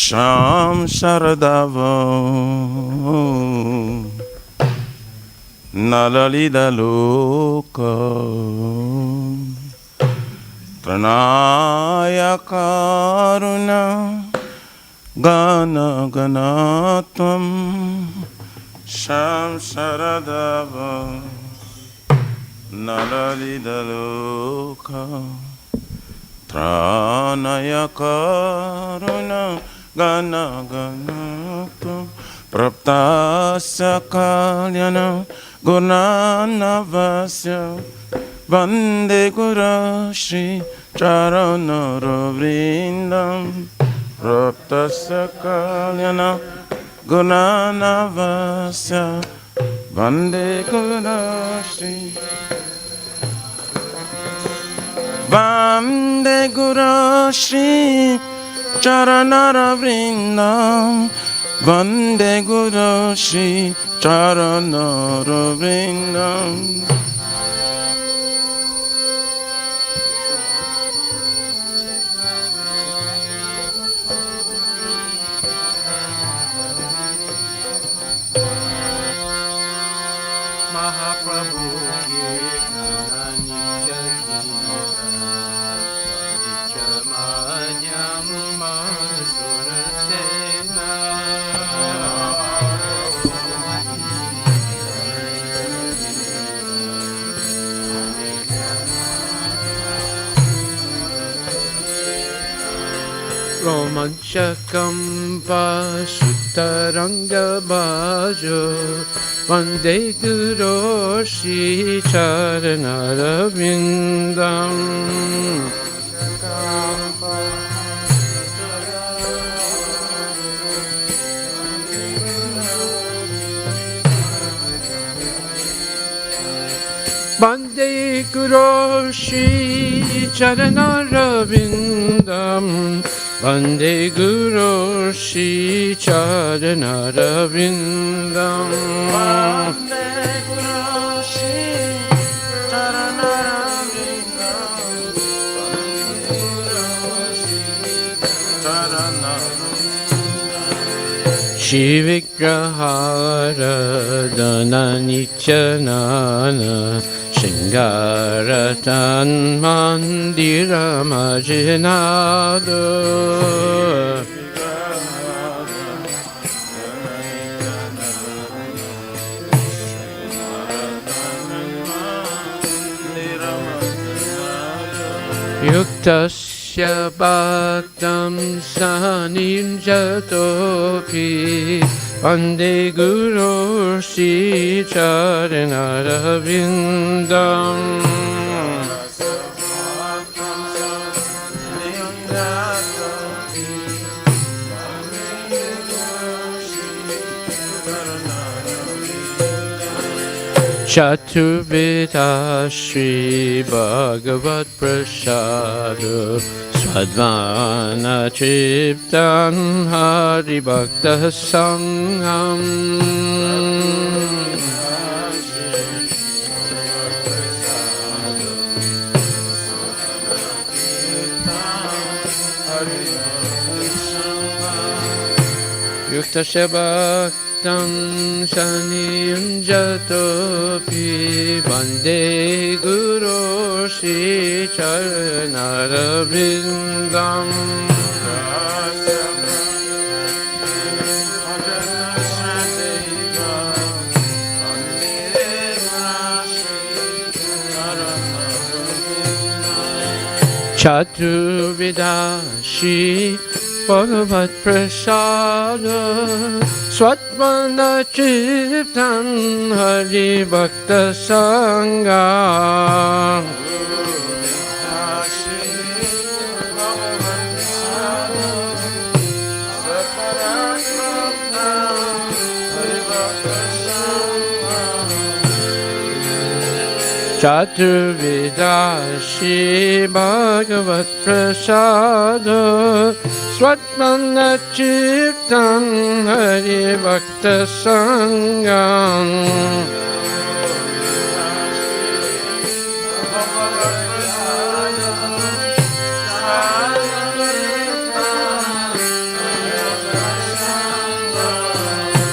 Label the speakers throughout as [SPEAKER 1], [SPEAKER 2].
[SPEAKER 1] Sham Sharadava Nalalida Loka Pranaya Karuna Gana Ganatam Sham Sharadava Nalalida Loka Pranaya Karuna Gana Ganatam Praptasya Kalyana Gunanavasya Vande Guru Shri Charanara Vrindam Praptasya Kalyana Gunanavasya Vande Guru Shri Vande Guru Shri Charanara Vrindam Vande Guru Shri Charanara Vrindam
[SPEAKER 2] Mahaprabhu ki Romanchakam Pasuttaranga Bhajo Vande Guru Shri Charanarvindam Vande Guru Shri Charanarvindam Vande Guru Shri Charanarvindam
[SPEAKER 1] Vande Guru Shri Charanarvindam
[SPEAKER 2] Shri Vigrahara Dana Nichanana Shingaratan Mandira Majinado Yuktasya Bhaktam Saninjatopi Vande Guru Shri Charanarvindam Chaturveda Shri Bhagavat Prasada Swadvana Chiptan Hari Bhakta Sangham Yukta Shabaktam Saniyunjatopi Vande Guru Shri Charanarvindam Chaturveda Shri Bhagavat Prasada Swatvana Chiptan Hari Bhakta Sangha Chaturveda Shri Bhagavat Prasada Swatvana Chiptan Hari Bhakta Sangam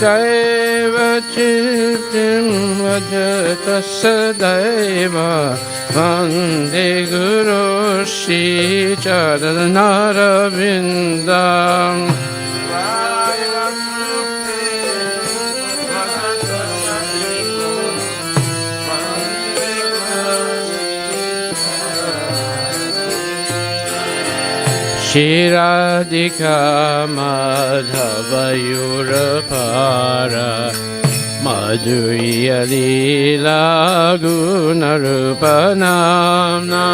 [SPEAKER 2] Daiva Chittim Vajatasa Daiva Vande Guru Shri Charanarvindam Shri Radhika Madhava Yurapara Madhurya Leela Gunarupanamna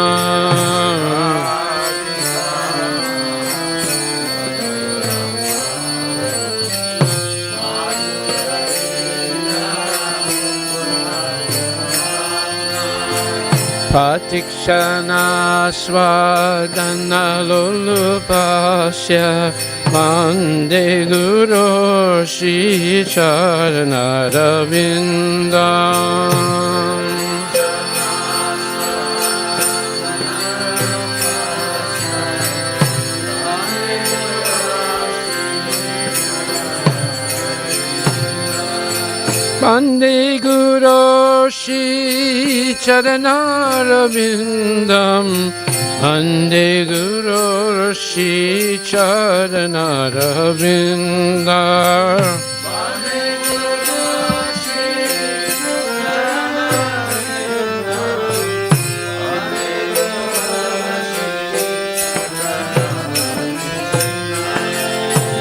[SPEAKER 2] Patikshana Swadana Lulupasya Vande Guru Shri Charanarvindam Vande Guru Shri Charanarvindam Vande Guru Shri Charanarvindam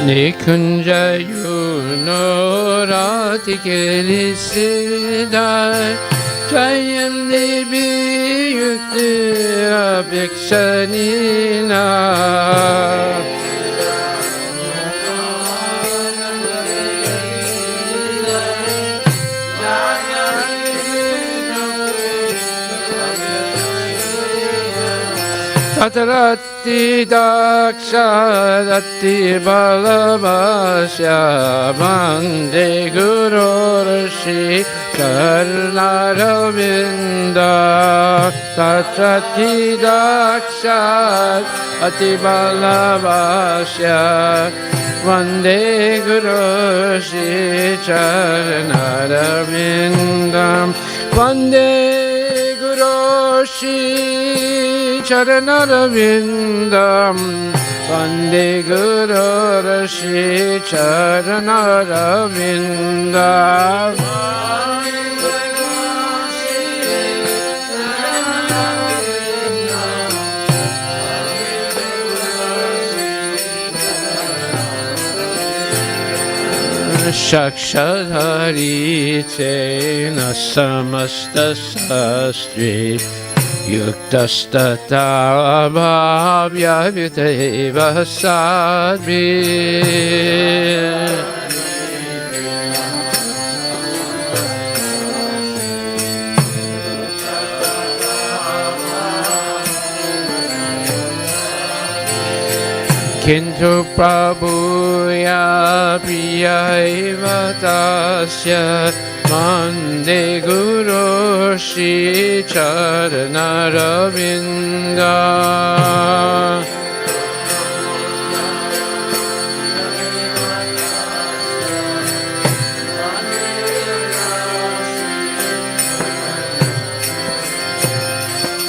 [SPEAKER 2] Nikunja Yunorati Kelisidai Jayam Devi Yukti Abhikshanina Tatarati Daksharati Balavasya Vande Guru Shri Karnaravinda Tatarati Daksharati Balavasya Vande Guru Shri Karnaravindam Vande Guru Shri Charanarvindam Vande Guru Shri Charanarvindam Shakshadhari Tena Samasta Sastri Yuktastata Bhavya Viteva Sadvi Kintu Prabhuya Priyaiva Tasya Vande Guru Shri Charanaravinda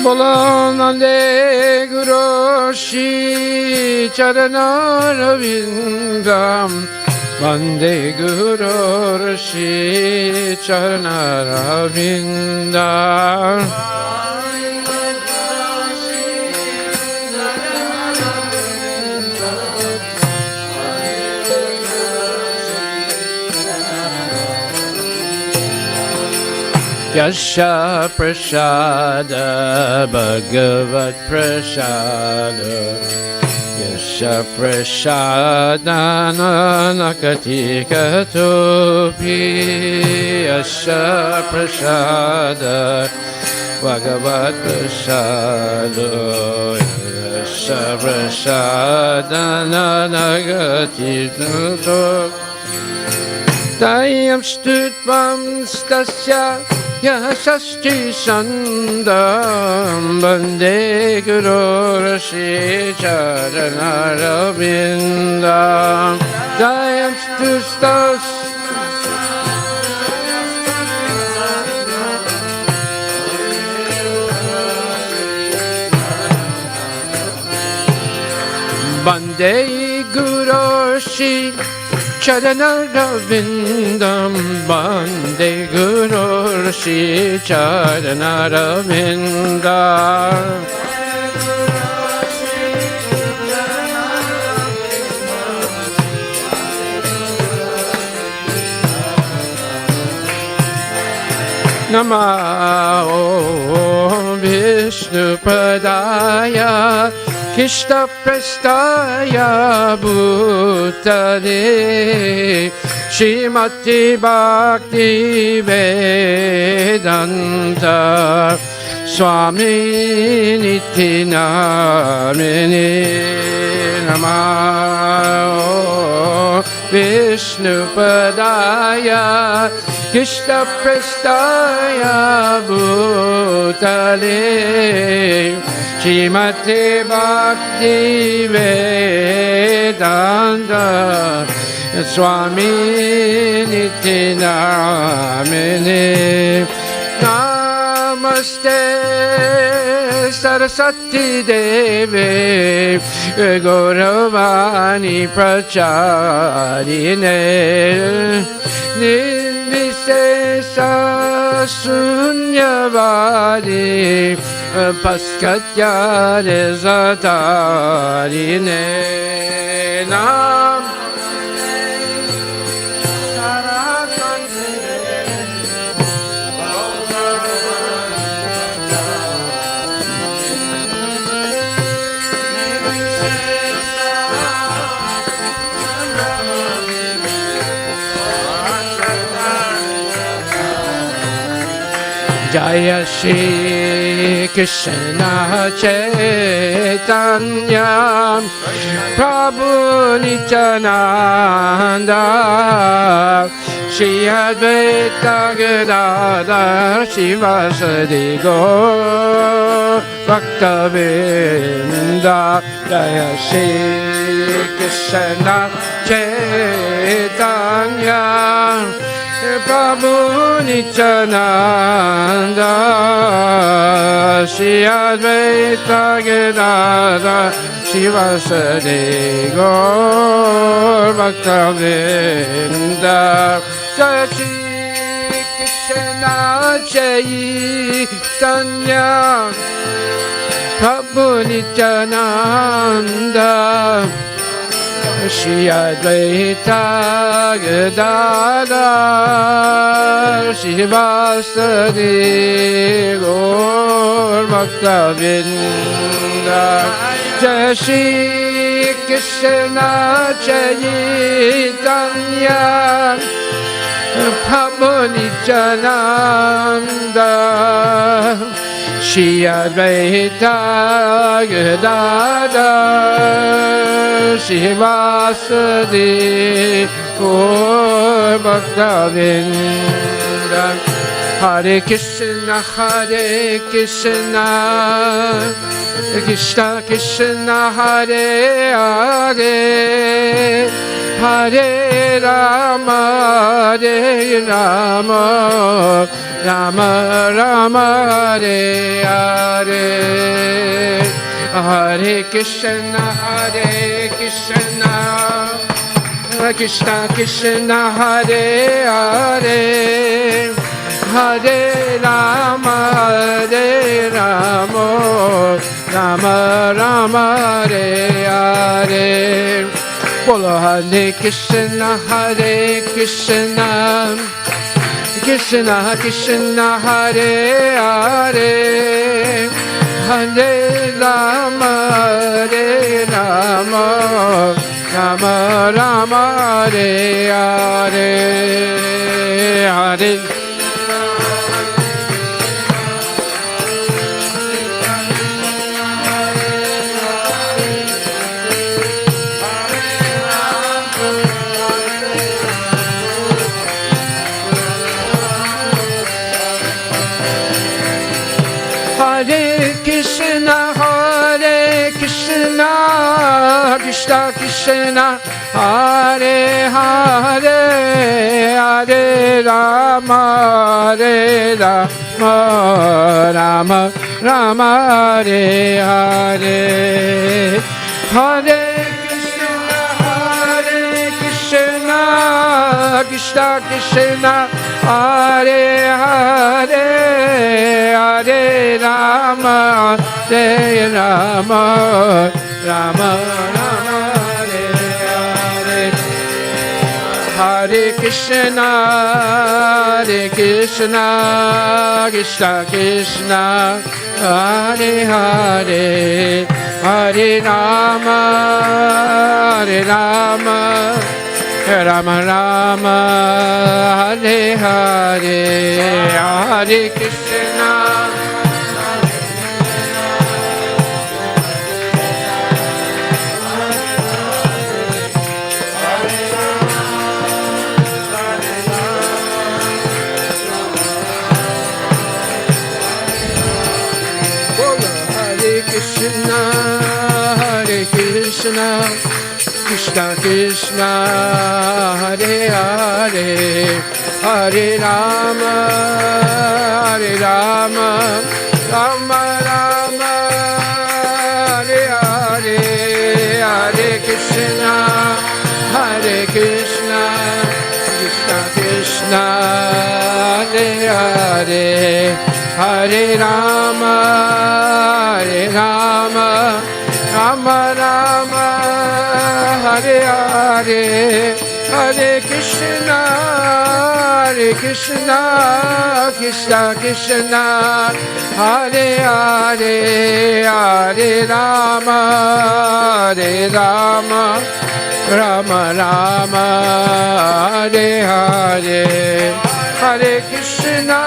[SPEAKER 2] Bolanande Guru Shri Charanarvindam Vande Guru Shri Charanarvindam Yasha Prasada Bhagavat Prasada Yasha Prasada Nanakati Katopi Yasha Prasada Bhagavat Prasada Yasha Prasada Nanakati Katopi Dayam Stutvam Stasya Yashashti Sandam Vande Guru Shri Charanarvindam Dayam Stustas Bande Guru Shri Charanarvindam Bande Guru Shri Charanarvindam Namo Vishnu Padaya Krishna Prestaya Bhutale Srimati Bhakti Vedanta Swami Niti Namini Namo Vishnu Padaya Krishna Prestaya Bhutale Srimati Bhakti Vedanta Swami Niti Namini Namaste Saraswati Devi Gauravani Pracharine Nirvisesa Sunyavadi Paskatya Rezatarine Nam Jaya Shri Krishna Chaitanya Prabhu Nityananda Shri Advaita Gadadhar Shivasadi Gaur Bhaktavinda Jaya Shri Krishna Chaitanya Prabhu Nityananda Shri Advaita Gadadhar Shivasadi Gaur Bhaktavinda Jaya Shri Krishna Chaitanya Prabhu Nityananda Shri Advaita Gadadhar Shivasadi Gaur Bhaktavinda Jai Shri Krishna Chaitanya Prabhu Nityananda Shri Advaita Gadadhar Shivasadi Gaur Bhaktavinda Hare Krishna Krishna Krishna Hare Hare Hare Rama Rama Rama Hare Hare Hare Krishna Krishna Krishna Hare Hare Hare Rama Rama Rama Hare Hare Bolo Hare Krishna Krishna Krishna Hare Hare Hare Rama Rama Rama Hare Hare Hare Hare Krishna Krishna Krishna Hare Hare Hare Rama Rama Rama Hare Hare Hare Krishna, Krishna Krishna, Hare Hare, Hare Rama, Hare Rama, Rama Rama, Hare Hare. Hare Krishna, Krishna Krishna, Hare Hare, Hare Rama, Rama Rama, Hare Hare, Hare Krishna. Krishna, Hare Krishna, Krishna Krishna, Hare Hare, Hare Rama, Rama Rama, Hare Hare, Hare Krishna, Krishna Krishna, Hare Hare, Hare Rama, Rama Rama, Hare Hare, Hare Krishna, Krishna Krishna, Hare Hare, Hare Rama, Rama Rama, Hare Hare, Hare Krishna,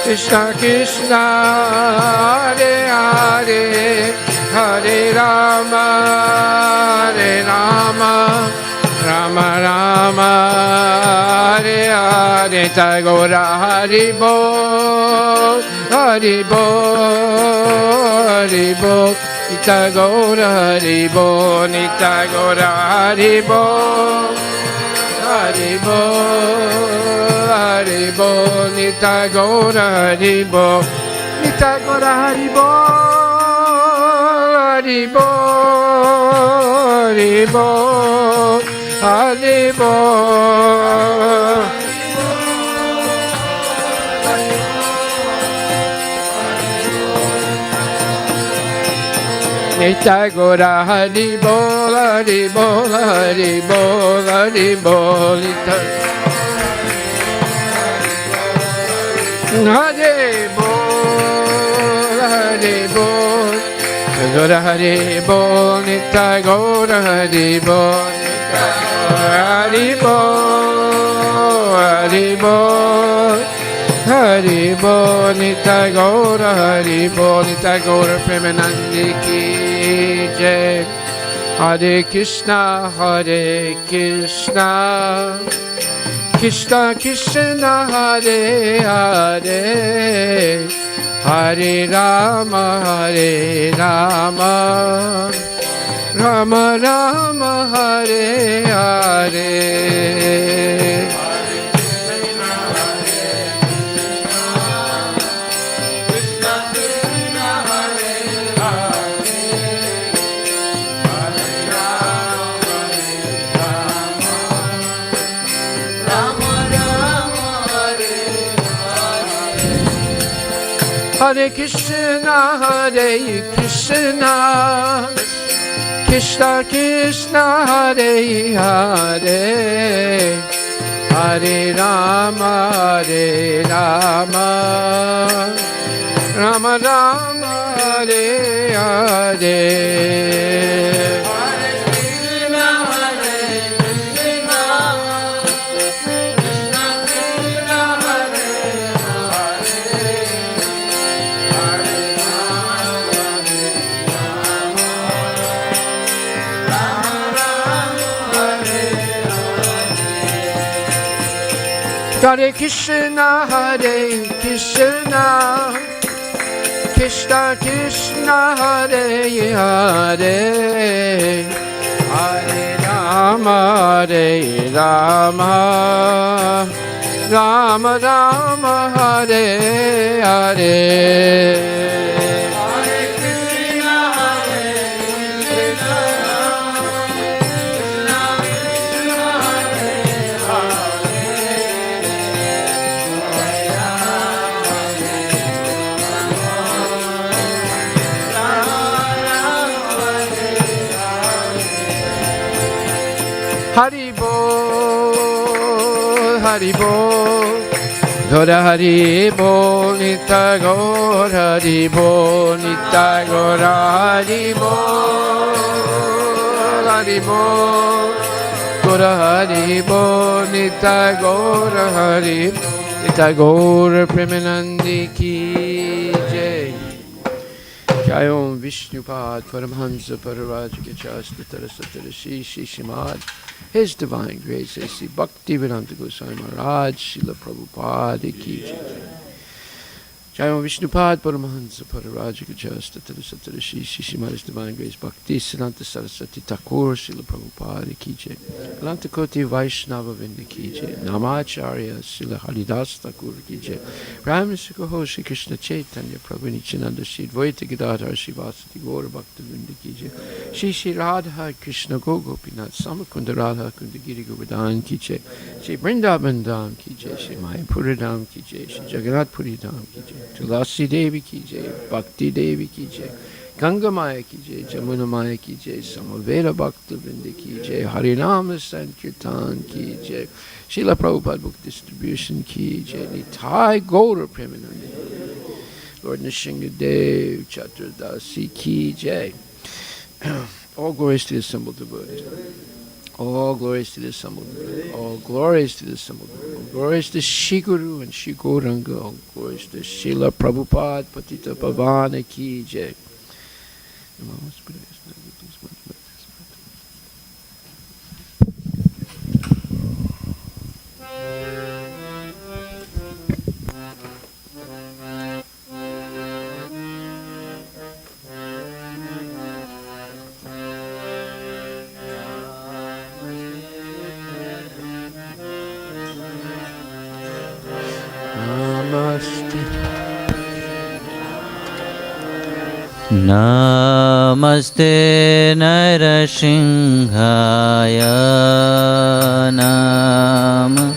[SPEAKER 2] Krishna Krishna, Hare Hare, Hare Rama, Rama Rama, Hare Hare. Tagora Hari Bol, Hari Bol, Hari Bol. Nitagora Hari Bol, Nitagora Hari Bol, Hari Bol, Hari Bol. Nitagora Hari Bol, Nitagora Hari Bol, Hari Bol, Hari Bol, Hari Bol. Nitagora Hari Bol, Hari Bol, Hari Bol, Hari Bol. Hari Bol, Hari Bol, Nitagora Hari Bol, Nitagora Hari Bol, Hari Bol, Hari Bol, Hari Bol. Nitagora Hari Bol, Nitagora Premanandi ki jai. Hare Krishna, Hare Krishna, Krishna Krishna, Hare Hare, Hare Rama, Rama Rama, Hare Hare. Hare Krishna, Hare Krishna, Krishna Krishna, Hare Hare, Hare Rama, Rama Rama, Hare Hare. Hare Krishna, Hare Krishna, Krishna Krishna, Hare Hare, Hare Rama, Rama Rama, Hare Hare. Hare Krishna, Hari Bol. Gaura Hari Bol, Nitai Gaur Hari Bol, Nitai Gaur Hari Bol, Hari Bol. Gaura Hari Bol, Nitai Gaur Hari, Nitai Gaur Premanandi Ki Jai. Jai Om Vishnupad Paramhansa Pararajika Chastatara Satara Shri Shimad. His Divine Grace A.C. Bhaktivedanta Goswami Maharaj, Srila Prabhupada Ki Jai. Jai Om Vishnupad Paramahansa Pararajika Chastatara Satara Shri Shimad. His Divine Grace Bhakti Siddhanta Saraswati Thakur, Srila Prabhupada Ki Jai. Lantakoti Vaishnava Vinda Ki Jai. Namacharya Srila Haridas Thakur Ki Jai. Ramesikaho Shri Krishna Chaitanya Prabhu Nityananda Shri Dvaita Gadadhar Shri Vasati Gaura Bhakta Vinda Ki Jai. Shri Shri Radha Krishna Gopinath Samakunda Radha Kundagiri Govardhan Ki Jai. Shri Vrindavan Dham Ki Jai. Shri Mayapura Dham Ki Jai. Shri Jagannath Puri Dham Ki Jai. Tulasi Devi Ki Jai. Bhakti Devi Ki Jai. Ganga Maya Ki Jai. Jamuna Maya Ki Jai. Samaveda Bhakta Vinda Ki Jai. Harinama Sankirtan Ki Jai. Srila Prabhupada Book Distribution Ki Jai. Nitai Gaura Premanandi. Lord Nishingadev Chaturdasi Ki Jai. All glories to the assembled devotees. All glories to the assembled devotees. All glories to the assembled devotees. All glories to Shri Guru and Shri Gauranga. All glories to Srila Prabhupada Patita Pavana Ki Jai.
[SPEAKER 3] Namaste Narasimhaya Nama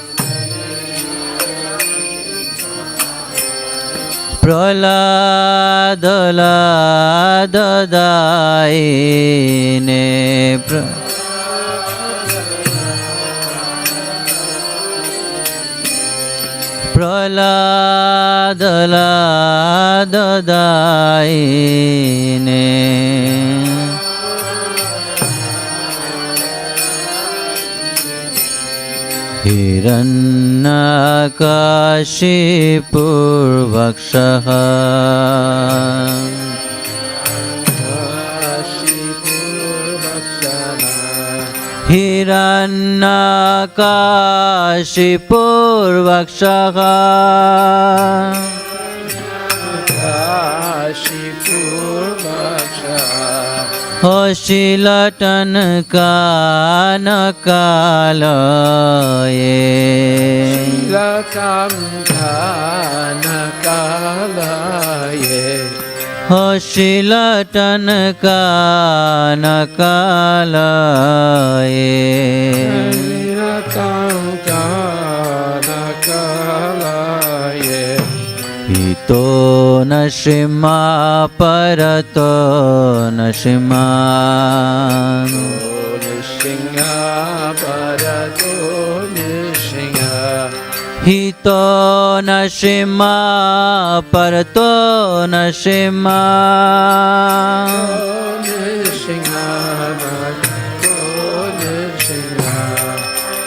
[SPEAKER 3] Praladadaine Praladadaine Hiranyakashipurvakshaha Hiranyakashipurvakshaha Hoshilatan kanakalaye Hoshilatan kanakalaye Ito nashima parato nashima Hito nashima parato nashima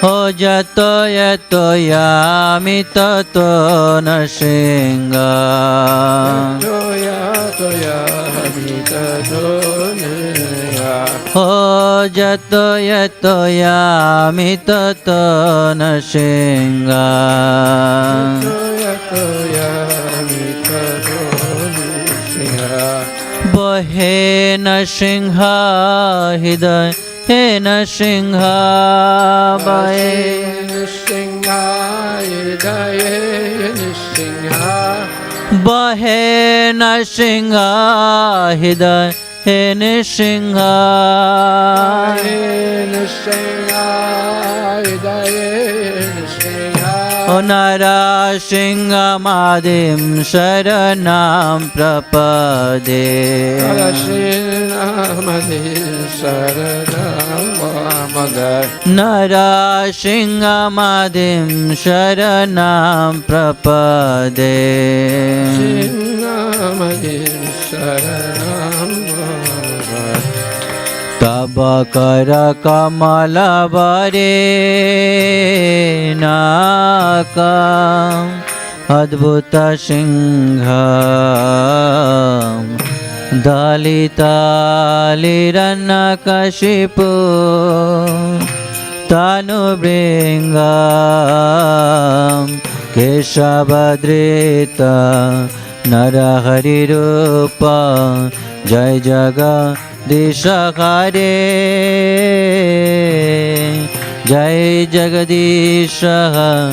[SPEAKER 3] Ho jato yato yami tato nashinga Ho jato yato yami tato nashinga Bohe nashinga hidaya He Nasingha Bae Nasingha Hidaya Nasingha Bahe Nasingha Hidaya He Nasingha Nasingha Hidaya Nasingha Onara Singha Madim Sharanam Prapade Onara Singha Madim Sharanam Narasinghamadhim Sharanam Prapade Tabakara Kamala Varenakam Adbhuta Singham Dalita Liranakashipu Tanu Bringam Keshavadrita Narahari Rupa Jai Jagadisha Hare Jai Jagadisha Hare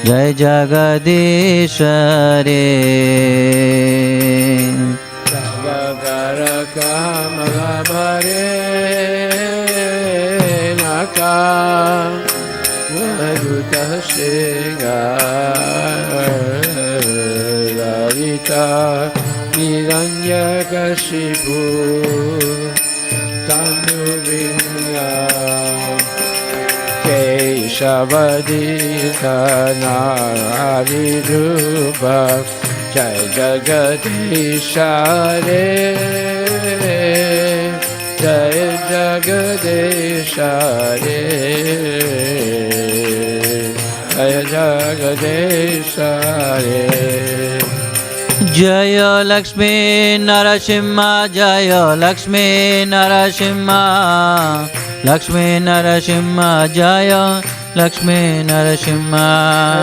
[SPEAKER 3] Jai Jagadisha Hare
[SPEAKER 2] Tabakara Kamala Varenakam Adbhuta Singham Dalita Hiranyakashipu Tanu Bringam Keshavadita Narahari Rupa Jai Jagadisha Hare Jai Jagadisha Hare Jai Jagadisha Hare
[SPEAKER 3] Jaya Lakshmi Narasimha Jaya Lakshmi Narasimha Lakshmi Narasimha Jaya Lakshmi Narasimha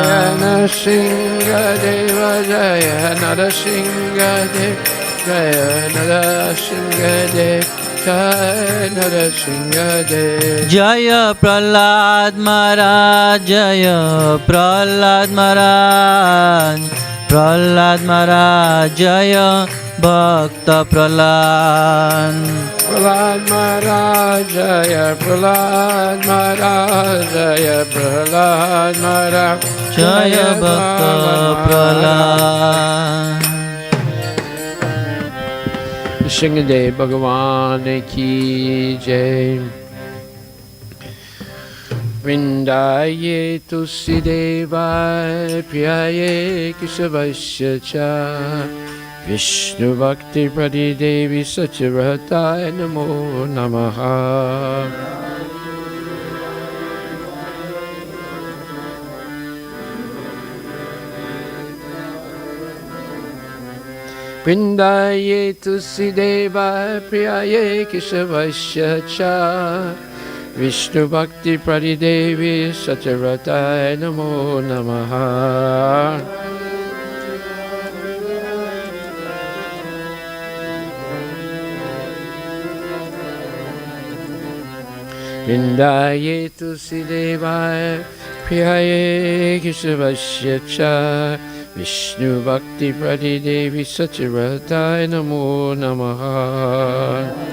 [SPEAKER 2] Jaya Narasimha Deva Jaya Narasimha Deva Jaya Narasimha Deva Jaya Narasimha Deva
[SPEAKER 3] Jaya Prahlad Maharaj Jaya Prahlad Maharaj Prahlad Maharaj Jaya Bhakta Prahlad
[SPEAKER 2] Prahlad Maharaj Jaya Prahlad Maharaj Jaya Prahlad Maharaj
[SPEAKER 3] Jaya Bhakta Prahlad
[SPEAKER 2] Shingadev Bhagavan Ki Jai Vrindaye Tusidevai Priyaye Keshavasya Cha Vishnu Bhakti Pradi Devi Satyavrataya Namo Namaha Vrindaye Tusidevai Priyaye Keshavasya Cha Vishnu Bhakti Pradi Devi Satyavrataya Namo Namaha Vrindaye Tusidevaya Priyaye Keshavasya Cha Vishnu Bhakti Pradi Devi Satyavrataya Namo Namaha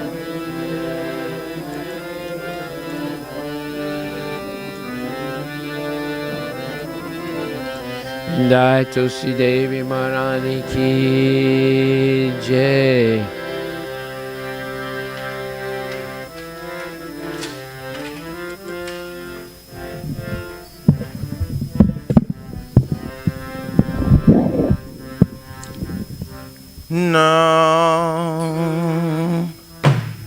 [SPEAKER 2] Jai Tulsi Devi Maharani Ki Jai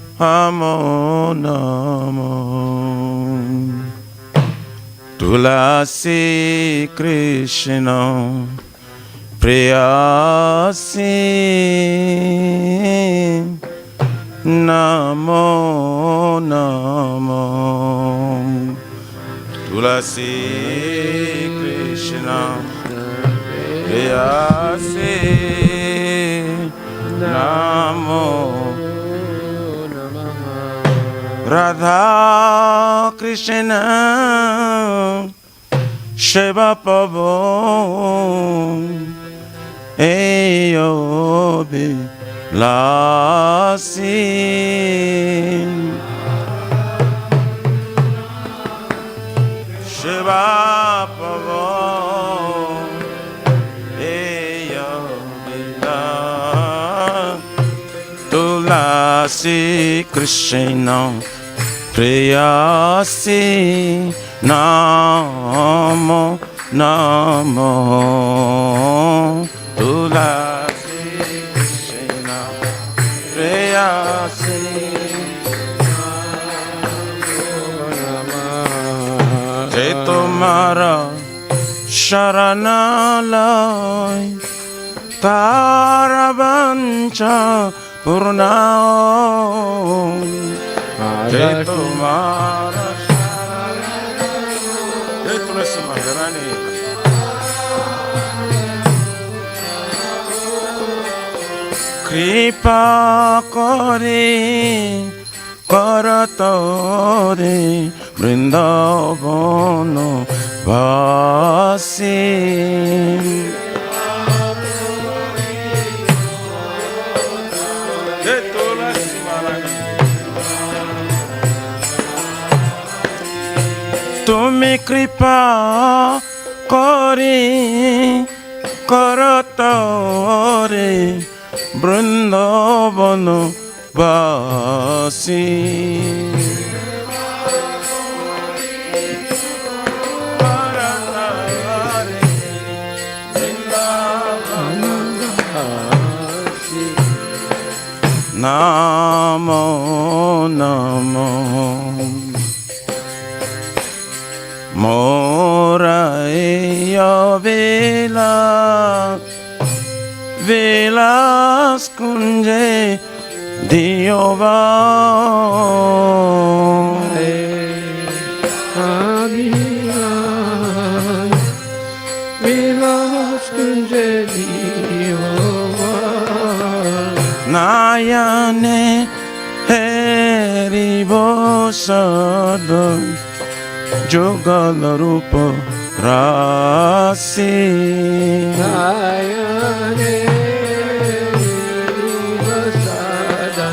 [SPEAKER 1] Namo Namo Tulasi Krishna Priyasi Namo Namo Tulasi Krishna Priyasi Namo Radha Krishna Shiva Pavo Eyobi Lasi Shiva Pavo Eyobi Lasi Tulasi Krishna Preyasi Namo Namo Tulasi Krishna Preyasi Je tumhara sharanalay Tara vancha purnao Je tumhara sharanalay Je tulasi Maharani Kripa kore Karatore Vrindavana Vasi Tumi kripa kori Karatore Vrindavana Vasi Namo Namo Moraya Vela Velas Kunje Diova Velas Kunje Diova Nayane Heribo Sada Jogala Rupa Rasi Nayane Heribo Sada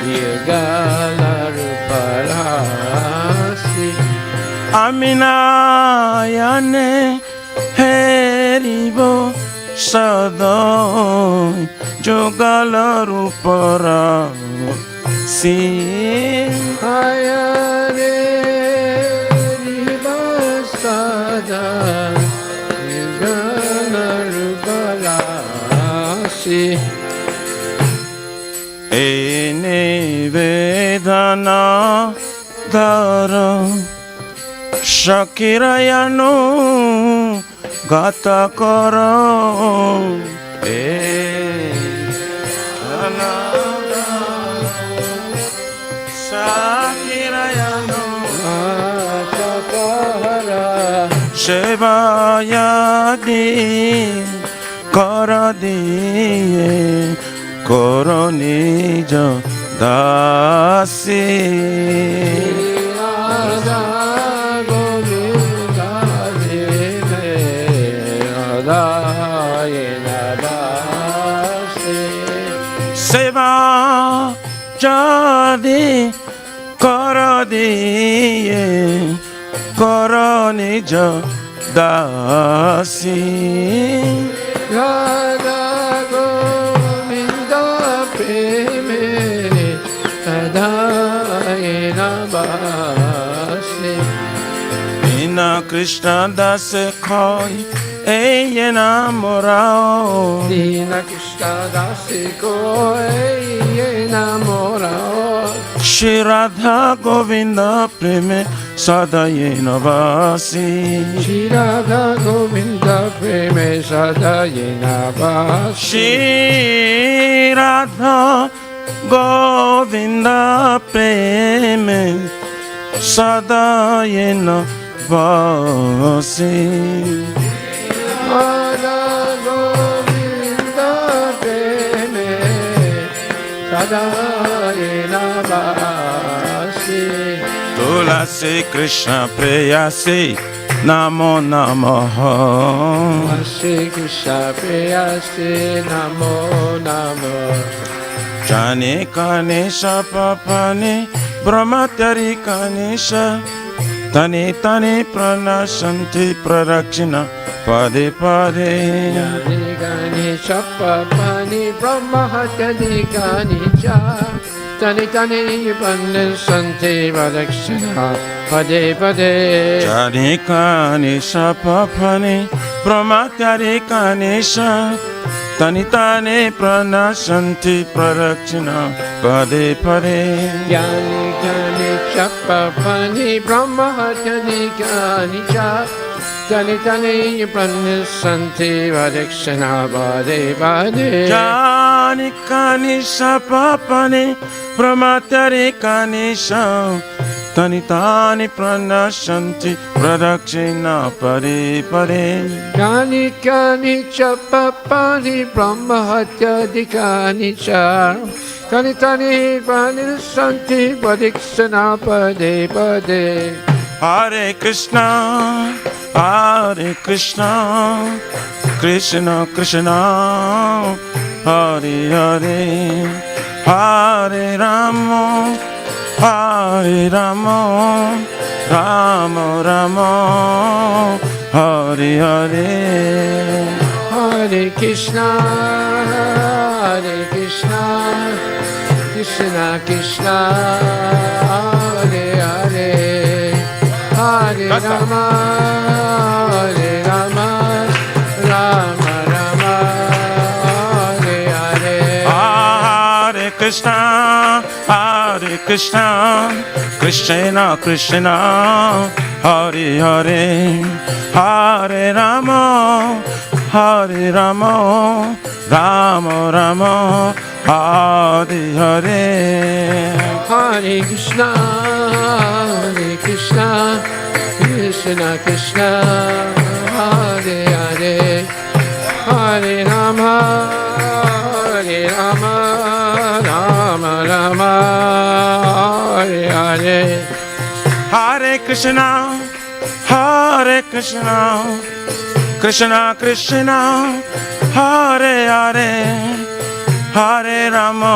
[SPEAKER 1] Jogala Rupa Rasi Aminayane Heribo Sada Jogala Rupara Si Ayane Ribasada Jogala Rupara Si Ene Vedana Dara Shakirayano Gata Karo Shevayadi Karadiye Koronija Dasi Seva Jadi Karadiye Koronija Dasi Radha Govinda Preme Sadayena Basi Ina Krishna Das Koi Eye namorao Dina Krishna Das Koi Eye namorao Shri Radha Govinda Preme Sadayena Vasi Shri Radha Govinda Preme Sadayena Vasi Shri Radha Govinda Preme Sadayena Vasi Radha Govinda Preme Sadayena Vasi Tulasi Krishna Preyasi Namo Namo Tulasi Krishna Preyasi Namo Namo Jani Kanisha Papani Brahmatari Kanisha Tani Tani Pranashanti Prarakshina Pade Pade Jani Kanisha Papani Brahmatari Kanisha
[SPEAKER 2] Tani tani panni santi vadakshana pade pade.
[SPEAKER 1] Jani kanisha papani brahmatari kanisha tani tani pranashanti prarakshana pade pade.
[SPEAKER 2] Yani kanisha papani brahmatari kanisha tani tani panni santi vadakshana pade pade.
[SPEAKER 1] Jani kanisha papani brahmatari kanisha tani tani pranashanti pradakshina pade pade.
[SPEAKER 2] Kani kani cha papani brahmahatyadikani cha Kani tani pani santi padikshana pade pade.
[SPEAKER 1] Hare Krishna, Hare Krishna, Krishna Krishna, Hare Hare, Hare Rama, Hare Rama, Rama Rama, Hare Hare.
[SPEAKER 2] Hare Krishna, Hare Krishna, Krishna Krishna, Hare Hare, Hare Rama, Hare Rama, Rama Rama, Hare Hare.
[SPEAKER 1] Hare Krishna, Hare Krishna, Krishna Krishna, Hare Hare, Hare Rama, Hare Rama, Rama Rama, Hare Hare.
[SPEAKER 2] Hare Krishna, Hare Krishna, Krishna Krishna, Hare Hare, Hare Rama, Hare Rama, Rama Rama, Hare Hare.
[SPEAKER 1] Hare Krishna, Hare Krishna, Krishna Krishna, Hare Hare, Hare Rama,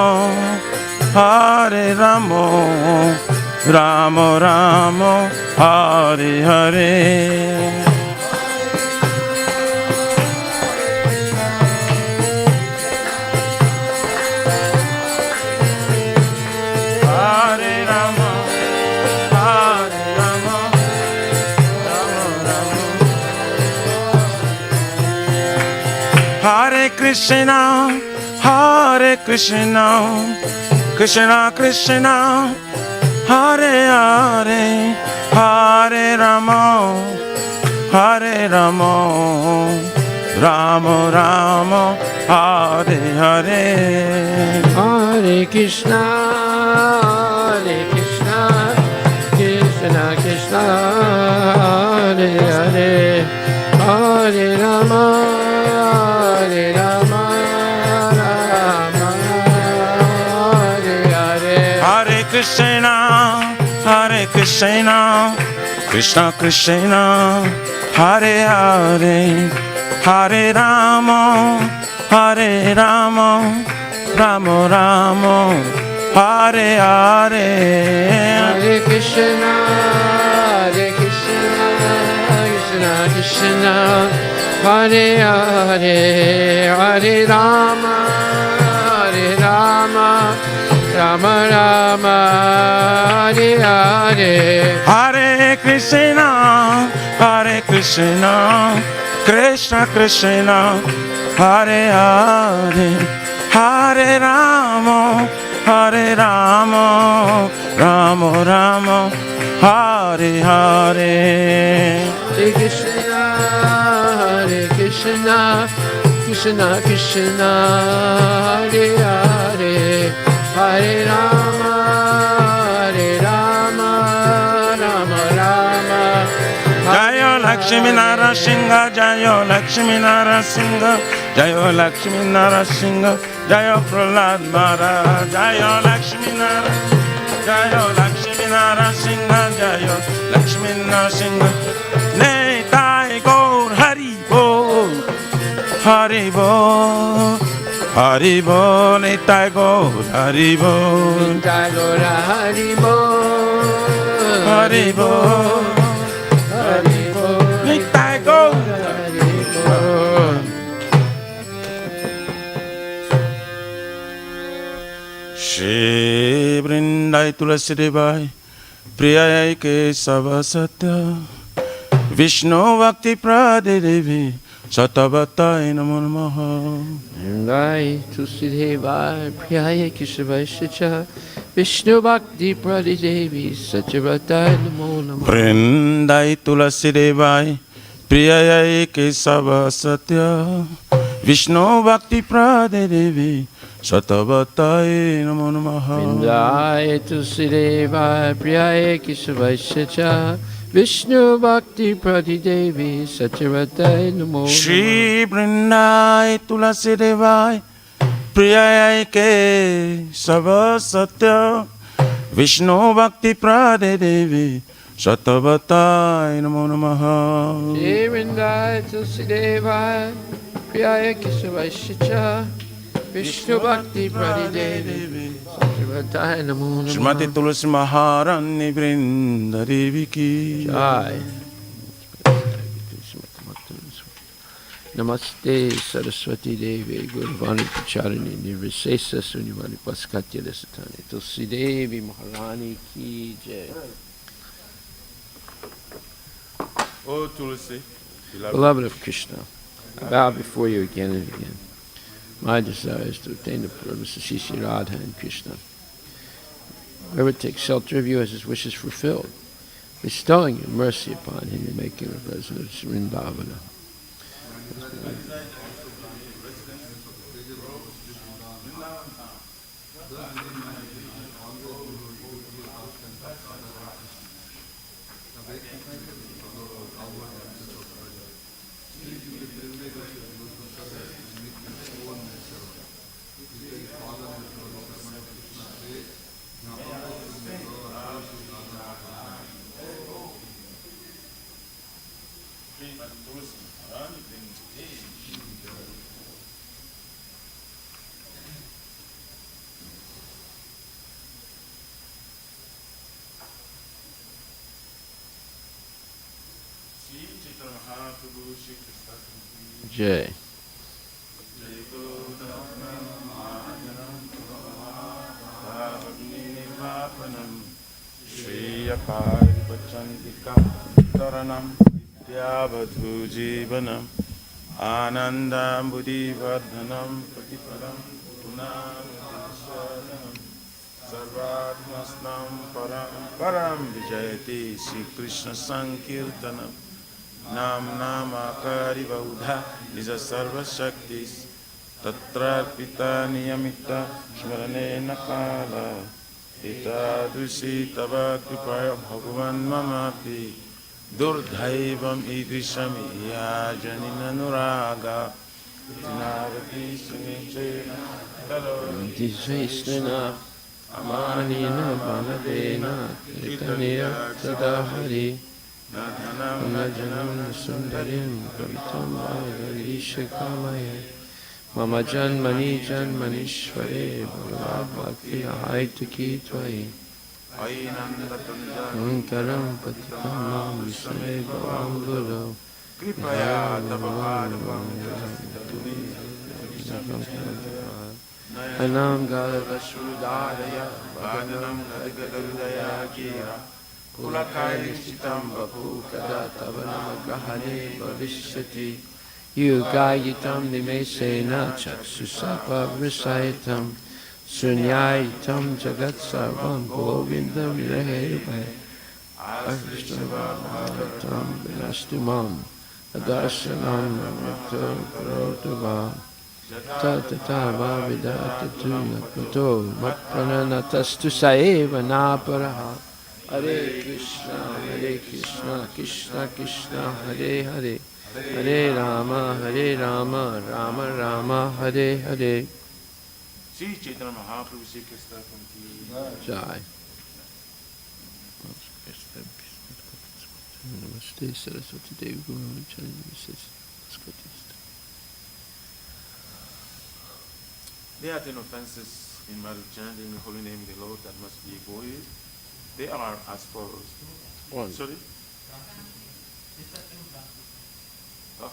[SPEAKER 1] Hare Rama, Rama Rama, Hare Hare. Hare Rama, Hare Rama, Rama Rama. Hare Krishna, Hare Krishna, Krishna Krishna, Hare Hare, Hare Rama, Hare Rama, Rama Rama, Hare Hare.
[SPEAKER 2] Hare Krishna, Hare Krishna, Krishna Krishna, Hare Hare, Hare Rama, Hare Rama, Rama Hare Hare.
[SPEAKER 1] Hare Krishna, Hare Krishna, Krishna Krishna, Hare Hare, Hare Rama, Hare Rama, Rama Rama, Hare Hare.
[SPEAKER 2] Hare Krishna, Hare Krishna, Krishna Krishna, Hare Hare, Hare Rama, Hare Rama, Rama Rama, Hare Hare.
[SPEAKER 1] Hare Krishna, Hare Krishna, Krishna Krishna, Hare Hare, Hare Rama, Hare Rama, Rama Rama, Hare Hare.
[SPEAKER 2] Hare Krishna, Hare Krishna, Krishna Krishna, Hare Hare, Hare Rama, Hare Rama, Rama Rama.
[SPEAKER 1] Jayo Lakshmi Narasingha, Jayo Lakshmi Narasingha, Jayo Lakshmi Narasingha, Jayo Prahlad Maharaj, Jayo Lakshmi Narasingha, Jayo Lakshmi Narasingha, Jayo Lakshmi Narasingha. Netai Gaur Hari Bol, Hari Bol, Hari Bol, Netai Gaur Hari Bol,
[SPEAKER 2] Nitai Gaura Hari Bol,
[SPEAKER 1] Hari Bol,
[SPEAKER 2] Hari Bol,
[SPEAKER 1] Nitai Gaur.
[SPEAKER 2] Hari Bol.
[SPEAKER 1] Shri Vrindai Tulasi Devai Priyai Ke Savasatya Vishnu Bhakti Prade Devi Satavatai Namo Namaha.
[SPEAKER 2] Vrindai Tulsi Devai Priyai Kesavasya Vishnu Bhakti Prade Devi Satavatai Namo Namaha.
[SPEAKER 1] Vrindai Tulasi Devai Priyai Ke Savasatya Vishnu Bhakti Prade Devi Satavatai Namo Namaha.
[SPEAKER 2] Vrindai Tulsi Devai Priyai Kesavasya Vishnu Bhakti Prati Devi Satchavatai Namo Namaha.
[SPEAKER 1] Shri Vrindai Tulasi Devai Priyai Ke Savasatya Vishnu Bhakti Prade Devi Satavatai Namo Namaha.
[SPEAKER 2] Shri Vrindai Tulsi Devai Priyai Kesavasya Vishnu Bhakti Prati Devi Satchavatai Namo Namaha.
[SPEAKER 1] Shrimati Tulasi Maharani Vrinda Devi Ki
[SPEAKER 2] Jai. Namaste Saraswati Devi Gurvani Pacharini Nirvisesa Sunyavani Paskatya Desatani Tulsi Devi Maharani Ki Jai.
[SPEAKER 1] Oh Tulsi,
[SPEAKER 2] Beloved of Krishna, I bow before you again and again. My desire is to attain the purpose of Sri Radha and Krishna. Whoever takes shelter of you has his wishes fulfilled, bestowing your mercy upon him and making him a resident of Srindavana. Jai.
[SPEAKER 1] Shri Apari Pachantika Taranam Tyavadhu Jivanam Anandam Buddhi Vardhanam Patipadam Punam Swadanam Sarvatmasnam Param Vijayati Sri Krishna Sankirtanam Nam Namakari Vaudha Nija Sarva Shaktis Tatra Pita Niyamita Shmarane Nakala Ita Dushi Tava Kripaya Bhagavan Mamapi Durdhaivam Idrishami Yajanina Nuraga Tinarati Sunichena
[SPEAKER 2] Disvaisnana Amanina Banadena Ritaniya Tadahari Najanam Sundarim Kavitam Bhagarisha Kamaya Mama Janmani Janmanishware Bhagavad Bhakti Aitaki Tvai Ankaram Patikam Vishme Bhavam Guru
[SPEAKER 1] Kripaya Tabhavan
[SPEAKER 2] Anam Galavasudaya
[SPEAKER 1] Bhajanam Gadgadaya Gira Kulakai Nishitam Bapu
[SPEAKER 2] Kada Tavanam Grahane Bhavishyati Yugayitam Nimesena Chaksusapa Vrisayitam Sunyayitam Jagat Sarvam Govindam Viraheva Avishnavabhavatam Vinastumam Adarsanam Amritam Karotava Tatatava Vidatatu Nakuto Matprananatastu Saeva Naparaha Hare Krishna, Krishna Krishna, Hare Hare Hare Rama, Rama Rama, Hare Hare.
[SPEAKER 1] Sri Chaitanya Mahaprabhu Sri Krishna
[SPEAKER 2] Jai. Namaste Saraswati Devi Guru
[SPEAKER 1] There are 10 offenses in my chanting the holy name of the Lord that must be avoided. They are as follows.
[SPEAKER 2] One.
[SPEAKER 1] Sorry? Oh,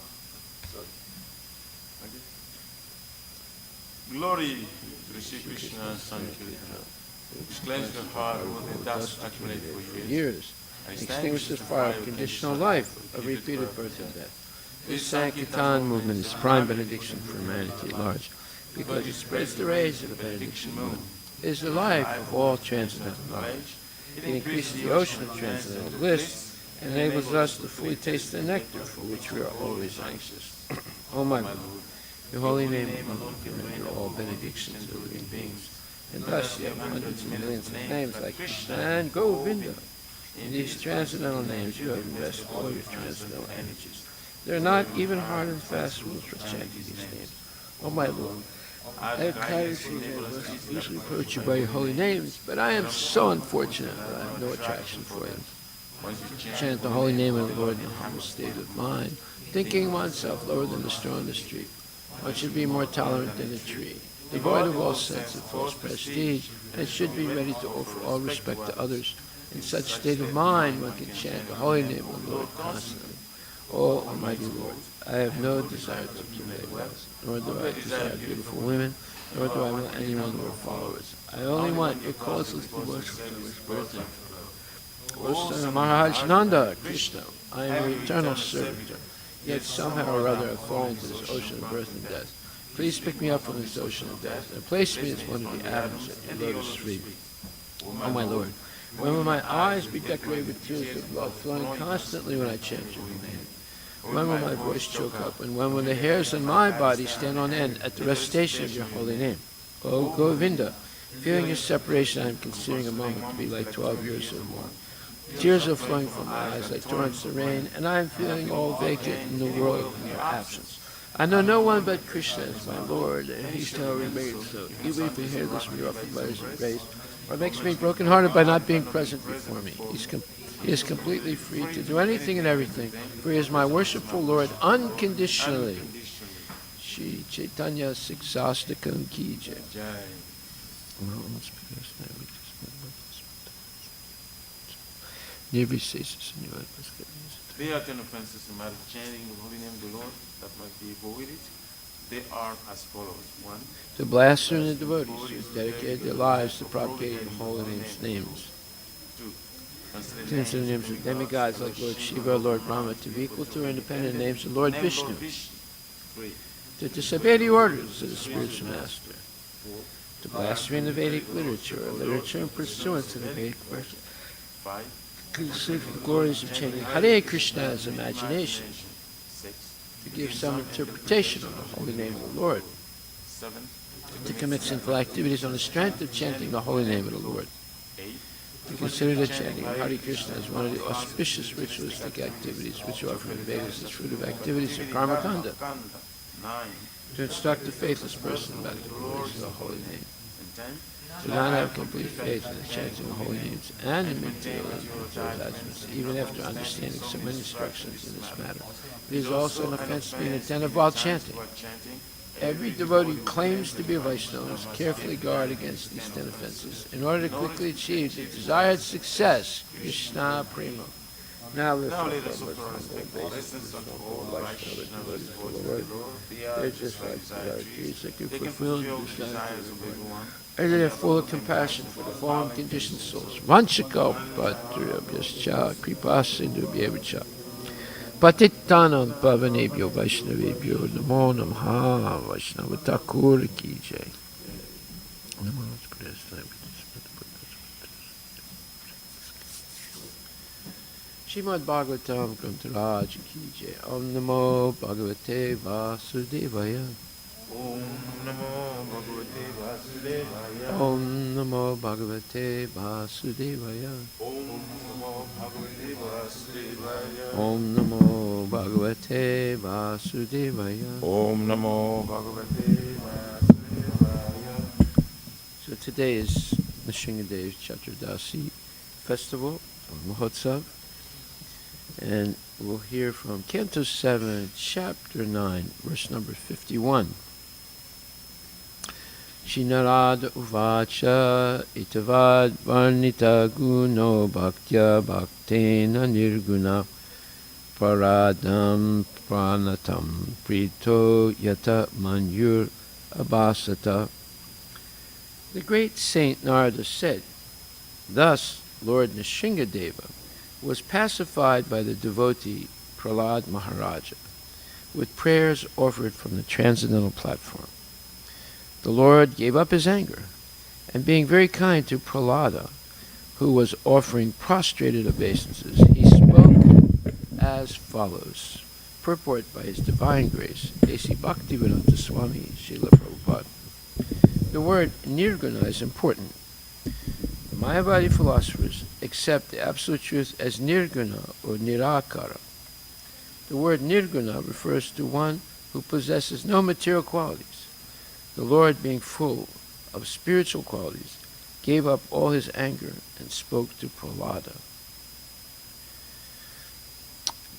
[SPEAKER 1] sorry. Okay. Glory to through Sri Krishna's Sankirtana, which cleanse the heart with the dust accumulated for years,
[SPEAKER 2] years,
[SPEAKER 1] and
[SPEAKER 2] extinguish the fire of conditional life, of repeated birth and death. This Sankirtan movement is prime benediction for humanity at large, because it spreads the rays of the benediction moon. It is the life of all transcendental knowledge. It increases the ocean of transcendental bliss, and enables us to fully taste the nectar for which we are always anxious. O my Lord, your holy name alone can render all benedictions to living beings, and thus you have hundreds of millions of names like Krishna and Govinda. In these transcendental names you have invested all your transcendental energies. There are not even hard and fast rules for chanting these names. O my Lord, I have tirelessly usually approach you by your holy names, but I am so unfortunate that I have no attraction for them. Chant the holy name of the Lord in a humble state of mind, thinking oneself lower than the straw in the street. One should be more tolerant than a tree, devoid of all sense of false prestige, and should be ready to offer all respect to others. In such state of mind, one can chant the holy name of the Lord constantly. O Almighty Lord, I have no desire to accumulate wealth, nor do I desire beautiful women, nor do I want anyone who are followers. I only want your causeless devotion. O son of Maharaj Nanda, Krishna, I am your eternal servitor, yet somehow or other I fall into this ocean of birth and death. Please pick me up from this ocean of death, and place me as one of the atoms at your lotus feet. O my Lord, when will my eyes be decorated with tears of love, flowing constantly when I chant your name? When will my voice choke up, and when will the hairs on my body stand on end at the recitation of your holy name? O Govinda, feeling your separation, I am considering a moment to be like 12 years or more. Tears are flowing from my eyes like torrents of rain, and I am feeling all vacant in the world in your absence. I know no one but Krishna as my Lord, and he shall remain so, even if he hears this from your offered letters of grace, or makes me brokenhearted by not being present before me. He is completely free to do anything and everything, for he is my worshipful Lord unconditionally. Shri Chaitanya Siksastakam Ki Jai.
[SPEAKER 1] They are 10 offenses in matter of chanting the holy name of the Lord that must be avoided. They are as follows. 1.
[SPEAKER 2] To blaspheme the devotees who dedicated their lives to propagating the holy names.
[SPEAKER 1] 2.
[SPEAKER 2] To consider the names of demigods like Lord Shiva, Lord Brahma, to be equal to or independent names of Lord Vishnu.
[SPEAKER 1] 3.
[SPEAKER 2] To disobey the orders of the spiritual master. To blaspheme the Vedic literature in pursuance to the Vedic version.
[SPEAKER 1] 5.
[SPEAKER 2] Consider the glories of chanting Hare Krishna as imagination.
[SPEAKER 1] 6.
[SPEAKER 2] To give some interpretation of the holy name of the Lord.
[SPEAKER 1] 7.
[SPEAKER 2] To commit sinful activities on the strength of chanting the holy name of the Lord.
[SPEAKER 1] 8.
[SPEAKER 2] To consider the chanting of Hare Krishna as one of the auspicious ritualistic activities which offer in the Vedas as fruit of activities of karma kanda.
[SPEAKER 1] 9.
[SPEAKER 2] To instruct the faithless person about the glories of the holy name.
[SPEAKER 1] And 10.
[SPEAKER 2] To not have complete faith in the chanting of holy names and in material attachments, even after understanding so many instructions in this matter. It is also an offense to be inattentive while chanting. Every devotee who claims to be a Vaishnava must carefully guard against these 10 offenses in order to quickly achieve the desired success, Krishna Prema. Now let us offer our obeisance unto all Vaishnava devotees for the Lord. They are just like devotees that can fulfill the desires of everyone. And they are full of compassion for the fallen conditioned souls. Vanchako patriyabhyascha kripasindubhyevacha. Patittanam pavanebhyo vaishnavebhyo namo namaha Vaishnava Thakur ki jai. Srimad Bhagavatam Grantaraj ki jai. Om namo Bhagavate Vasudevaya.
[SPEAKER 1] Om Namo Bhagavate Vasudevaya.
[SPEAKER 2] Om Namo Bhagavate Vasudevaya.
[SPEAKER 1] Om Namo Bhagavate Vasudevaya.
[SPEAKER 2] Om Namo Bhagavate Vasudevaya.
[SPEAKER 1] Om Namo Bhagavate Vasudevaya.
[SPEAKER 2] So today is Nrsingadev Chaturdasi festival, or Mahotsav, and we'll hear from Canto 7, Chapter 9, verse number 51. Shinarada uvacha itavad varnita guno bhaktya bhaktena nirguna paradam pranatam prito yata manyur abhasata. The great Saint Narada said, thus Lord Nrsingadeva was pacified by the devotee Prahlad Maharaja with prayers offered from the transcendental platform. The Lord gave up his anger, and being very kind to Prahlada, who was offering prostrated obeisances, he spoke as follows. Purport by His Divine Grace, A.C. Bhaktivedanta Swami Srila Prabhupada. The word nirguna is important. The Mayavadi philosophers accept the absolute truth as nirguna or nirakara. The word nirguna refers to one who possesses no material qualities. The Lord, being full of spiritual qualities, gave up all his anger and spoke to Prahlada.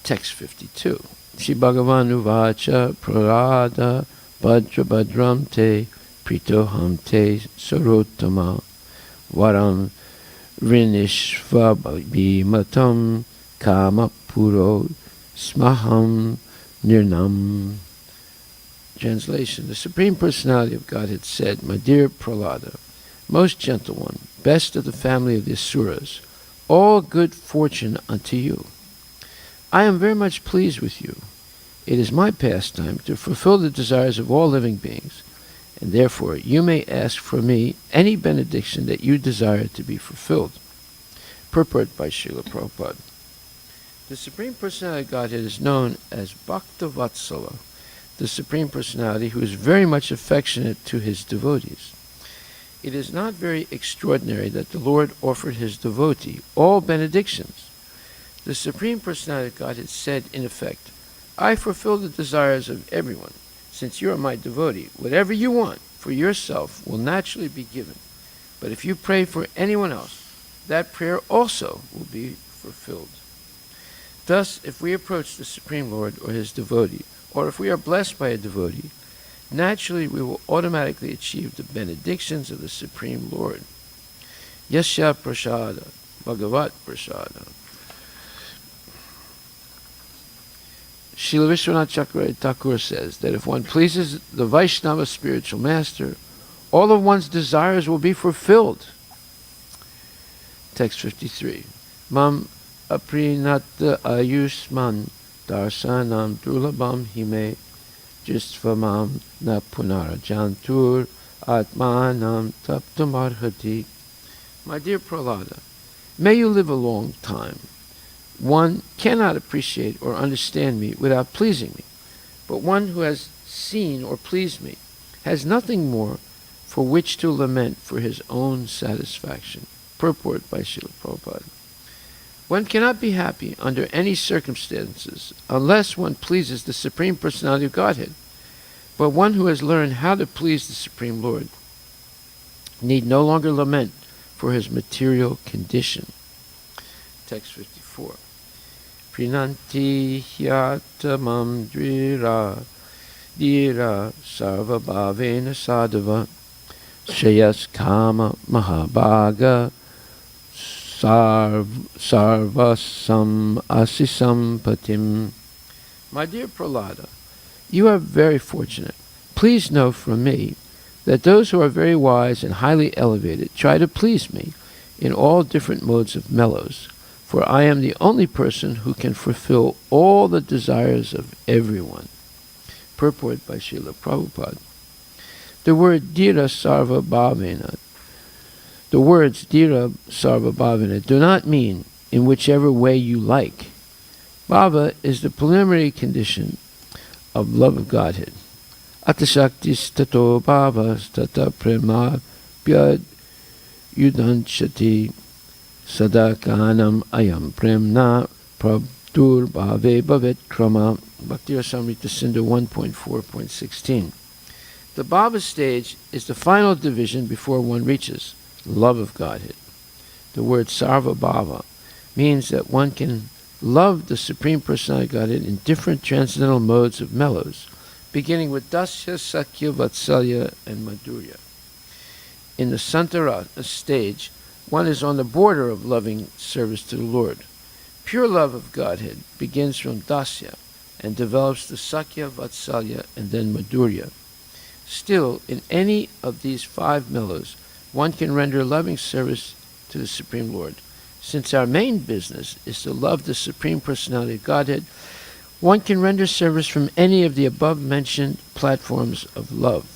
[SPEAKER 2] Text 52. Shri Bhagavan Uvacha Prahlada Bhadra Bhadram Te Pritoham Te Sarottama Varam Rinishva Bhimatam Kama Puro Smaham Nirnam. Translation. The Supreme Personality of Godhead said, my dear Prahlada, most gentle one, best of the family of the Asuras, all good fortune unto you. I am very much pleased with you. It is my pastime to fulfill the desires of all living beings, and therefore you may ask from me any benediction that you desire to be fulfilled. Purport by Srila Prabhupada. The Supreme Personality of Godhead is known as Bhakta Vatsala, the Supreme Personality who is very much affectionate to his devotees. It is not very extraordinary that the Lord offered his devotee all benedictions. The Supreme Personality of Godhead said, in effect, I fulfill the desires of everyone. Since you are my devotee, whatever you want for yourself will naturally be given. But if you pray for anyone else, that prayer also will be fulfilled. Thus, if we approach the Supreme Lord or his devotee, or if we are blessed by a devotee, naturally we will automatically achieve the benedictions of the Supreme Lord. Yasya Prasada, Bhagavat Prasada. Srila Vishwanath Chakravarti Thakur says that if one pleases the Vaishnava spiritual master, all of one's desires will be fulfilled. Text 53. Mam aprinata ayushman darsanam durlabam hime jistvamam na punarajantur atmanam taptamarhati. My dear Prahlada, may you live a long time. One cannot appreciate or understand me without pleasing me, but one who has seen or pleased me has nothing more for which to lament for his own satisfaction. Purport by Srila Prabhupada. One cannot be happy under any circumstances unless one pleases the Supreme Personality of Godhead, but one who has learned how to please the Supreme Lord need no longer lament for his material condition. Text 54. Prinanti hyatamam dvira sarva bhavena sadhava shreyas kama mahabhaga sarvasam asisam patim. My dear Prahlada, you are very fortunate. Please know from me that those who are very wise and highly elevated try to please me in all different modes of mellows, for I am the only person who can fulfill all the desires of everyone. Purport by Srila Prabhupada. The word Dhira Sarva Bhavena, the words Dhira Sarva Bhavena do not mean in whichever way you like. Bhava is the preliminary condition of love of Godhead. Atashaktis tato bhavas tata prema pyad yudanchati sadakanam ayam premna prabdur bhave bhavet krama. Bhakti Rasamrita Sindhu 1.4.16. The bhava stage is the final division before one reaches love of Godhead. The word sarva bhava means that one can love the Supreme Personality of Godhead in different transcendental modes of mellows, beginning with Dasya, Sakya, Vatsalya, and Madhurya. In the Santara stage, one is on the border of loving service to the Lord. Pure love of Godhead begins from Dasya and develops to Sakya, Vatsalya, and then Madhurya. Still, in any of these five mellows, one can render loving service to the Supreme Lord. Since our main business is to love the Supreme Personality of Godhead, one can render service from any of the above-mentioned platforms of love.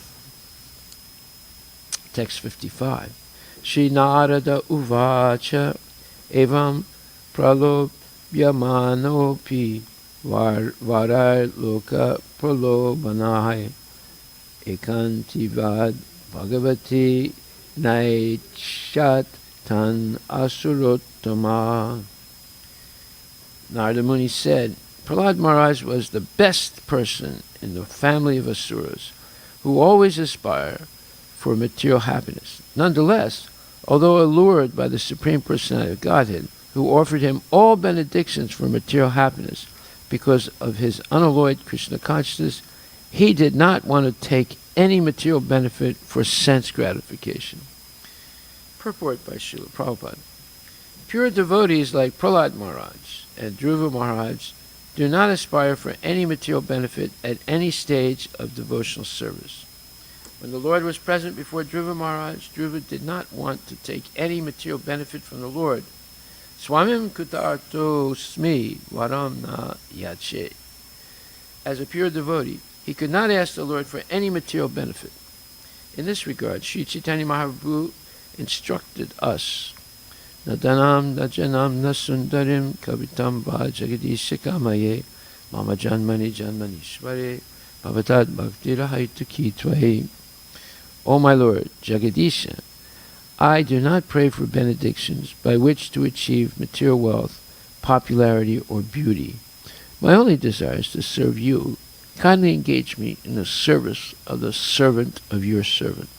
[SPEAKER 2] Text 55. Shri Narada Uvacha Evam Pralobhyamanopi Varai Loka Pralobanai Ekantivad Bhagavati Naichat Tan Asurottama. Narada Muni said, Prahlad Maharaj was the best person in the family of Asuras who always aspire for material happiness. Nonetheless, although allured by the Supreme Personality of Godhead, who offered him all benedictions for material happiness because of his unalloyed Krishna consciousness, he did not want to take any material benefit for sense gratification. Purport by Srila Prabhupada. Pure devotees like Prahlad Maharaj and Dhruva Maharaj do not aspire for any material benefit at any stage of devotional service. When the Lord was present before Dhruva Maharaj, Dhruva did not want to take any material benefit from the Lord. Swamim kutarto smi varam na yache. As a pure devotee, he could not ask the Lord for any material benefit. In this regard, Sri Chaitanya Mahaprabhu instructed us, Nadanam najanam nasundarim kavitam va jagadishikamaye mama janmani janmanishvare bhavatad bhaktirahaitu kitvahe. O my Lord, Jagadisha, I do not pray for benedictions by which to achieve material wealth, popularity, or beauty. My only desire is to serve you. Kindly engage me in the service of the servant of your servant.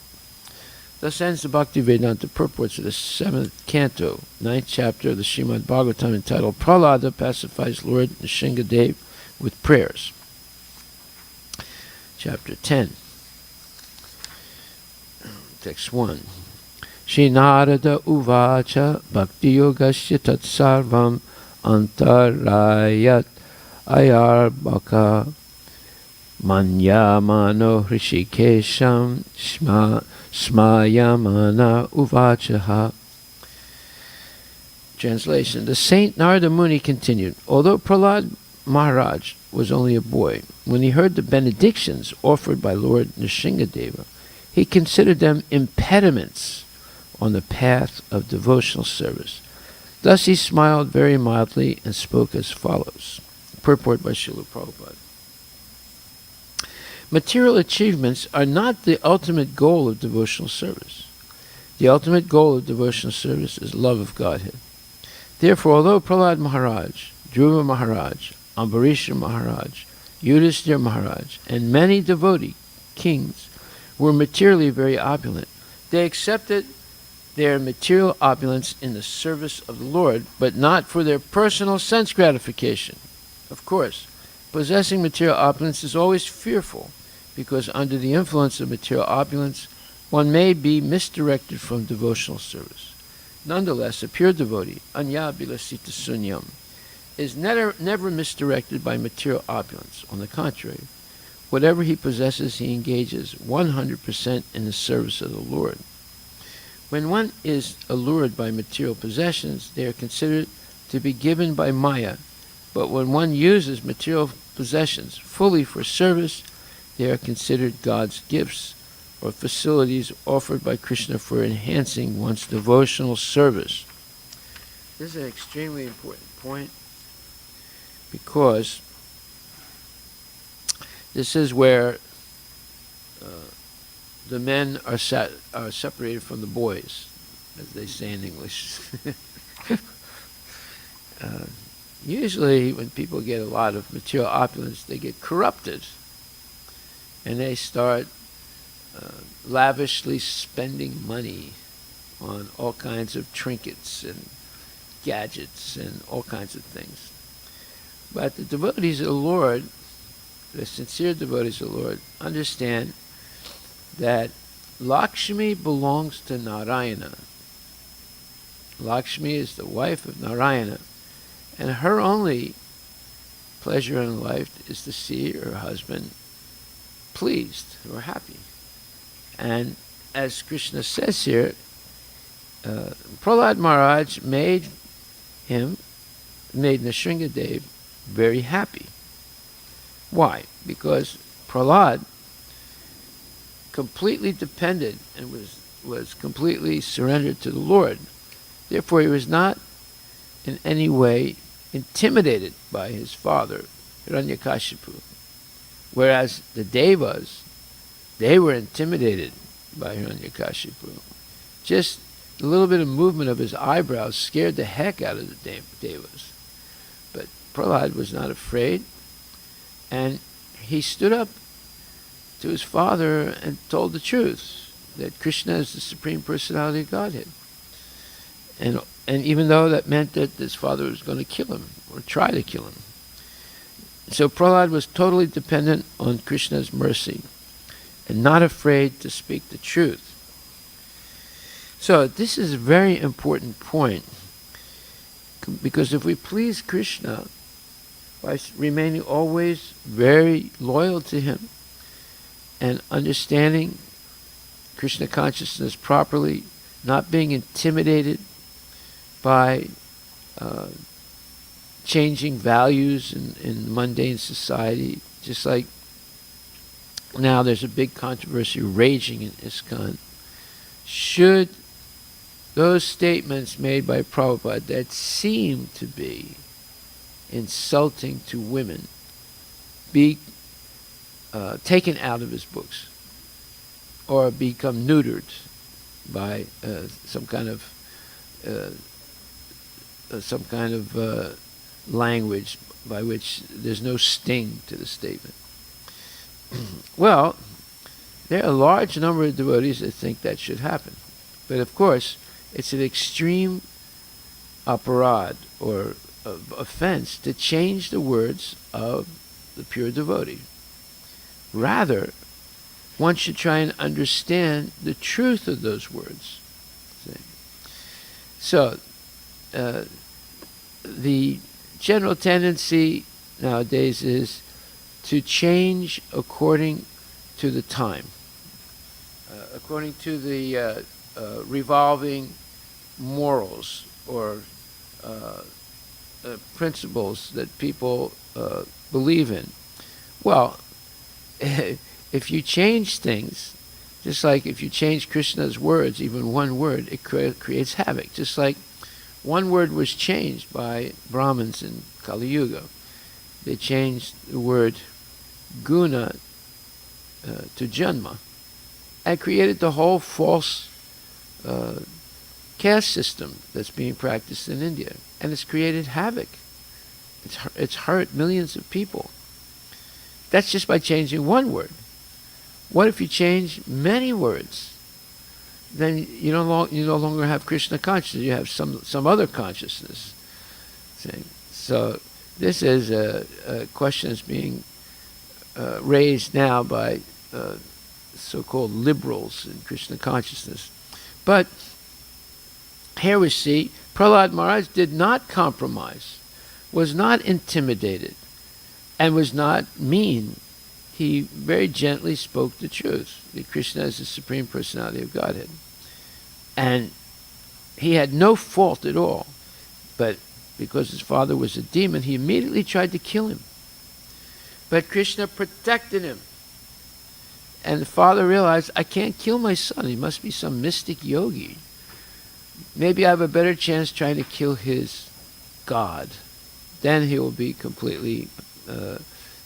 [SPEAKER 2] Thus ends the Bhaktivedanta purports of the 7th canto, 9th chapter of the Srimad Bhagavatam, entitled Prahlada Pacifies Lord Nrsingadev with Prayers. Chapter 10. Text 1. Shri Narada Uvacha Bhakti Yogasya Tat Sarvam Antarayat Ayarbaka Manyamano Hrishikesham Smayamana Uvachaha. Translation. The Saint Narada Muni continued, although Prahlad Maharaj was only a boy, when he heard the benedictions offered by Lord Nrsingadeva, he considered them impediments on the path of devotional service. Thus he smiled very mildly and spoke as follows. Purport by Srila Prabhupada. Material achievements are not the ultimate goal of devotional service. The ultimate goal of devotional service is love of Godhead. Therefore, although Prahlad Maharaj, Dhruva Maharaj, Ambarisha Maharaj, Yudhishthira Maharaj, and many devotee kings were materially very opulent, they accepted their material opulence in the service of the Lord, but not for their personal sense gratification. Of course, possessing material opulence is always fearful, because under the influence of material opulence, one may be misdirected from devotional service. Nonetheless, a pure devotee, anya bilasita sunyam, is never misdirected by material opulence. On the contrary, whatever he possesses, he engages 100% in the service of the Lord. When one is allured by material possessions, they are considered to be given by Maya, but when one uses material possessions fully for service, they are considered God's gifts or facilities offered by Krishna for enhancing one's devotional service. This is an extremely important point, because this is where the men are separated from the boys, as they say in English. Usually when people get a lot of material opulence, they get corrupted, and they start lavishly spending money on all kinds of trinkets and gadgets and all kinds of things. But the devotees of the Lord, the sincere devotees of the Lord, understand that Lakshmi belongs to Narayana. Lakshmi is the wife of Narayana, and her only pleasure in life is to see her husband pleased or happy. And as Krishna says here, Prahlad Maharaj made Nrsingadev very happy. Why? Because Prahlad completely depended and was completely surrendered to the Lord. Therefore, he was not in any way intimidated by his father, Hiranyakashipu. Whereas the Devas, they were intimidated by Hiranyakashipu. Just a little bit of movement of his eyebrows scared the heck out of the Devas. But Prahlad was not afraid, and he stood up to his father and told the truth, that Krishna is the Supreme Personality of Godhead. And even though that meant that his father was going to kill him, or try to kill him. So Prahlad was totally dependent on Krishna's mercy, and not afraid to speak the truth. So this is a very important point, because if we please Krishna by remaining always very loyal to him and understanding Krishna consciousness properly, not being intimidated by changing values in mundane society, just like now there's a big controversy raging in ISKCON. Should those statements made by Prabhupada that seem to be insulting to women be taken out of his books, or become neutered by some kind of language by which there's no sting to the statement? Well, there are a large number of devotees that think that should happen. But of course, it's an extreme aparad, or offense, to change the words of the pure devotee. Rather, one should try and understand the truth of those words. See? So, the general tendency nowadays is to change according to the time, according to the revolving morals or principles that people believe in. Well, if you change things, just like if you change Krishna's words, even one word, it creates havoc. Just like one word was changed by Brahmins in Kali Yuga. They changed the word guna to janma, and created the whole false caste system that's being practiced in India. And it's created havoc. It's hurt millions of people. That's just by changing one word. What if you change many words? Then you no longer have Krishna consciousness. You have some other consciousness. See? So this is a question that's being raised now by so-called liberals in Krishna consciousness. But here we see Prahlad Maharaj did not compromise, was not intimidated, and was not mean. He very gently spoke the truth, that Krishna is the Supreme Personality of Godhead. And he had no fault at all. But because his father was a demon, he immediately tried to kill him. But Krishna protected him. And the father realized, I can't kill my son. He must be some mystic yogi. Maybe I have a better chance trying to kill his God. Then he will be completely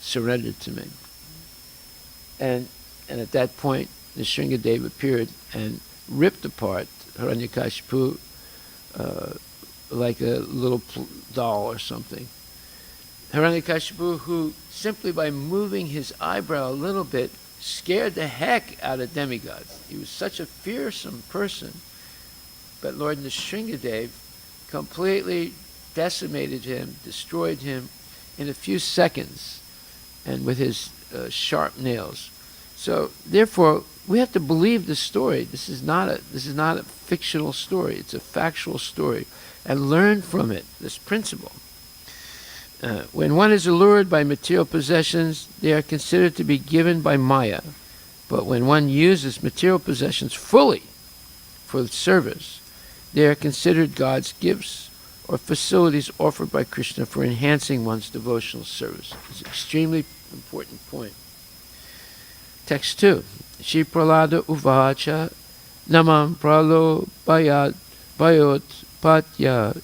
[SPEAKER 2] surrendered to me. And at that point, Nrsingadev appeared and ripped apart Hiranyakashipu like a little doll or something. Hiranyakashipu, who simply by moving his eyebrow a little bit scared the heck out of demigods. He was such a fearsome person. But Lord Nrsingadev completely decimated him, destroyed him in a few seconds, and with his sharp nails. So therefore, we have to believe the story. This is not a fictional story. It's a factual story, and learn from it this principle. When one is allured by material possessions, they are considered to be given by Maya. But when one uses material possessions fully for service, They are considered God's gifts or facilities offered by Krishna for enhancing one's devotional service. It's an extremely important point. Text 2. Shri Prahlada Uvacha Namam Pralo Bayat Bayot Patya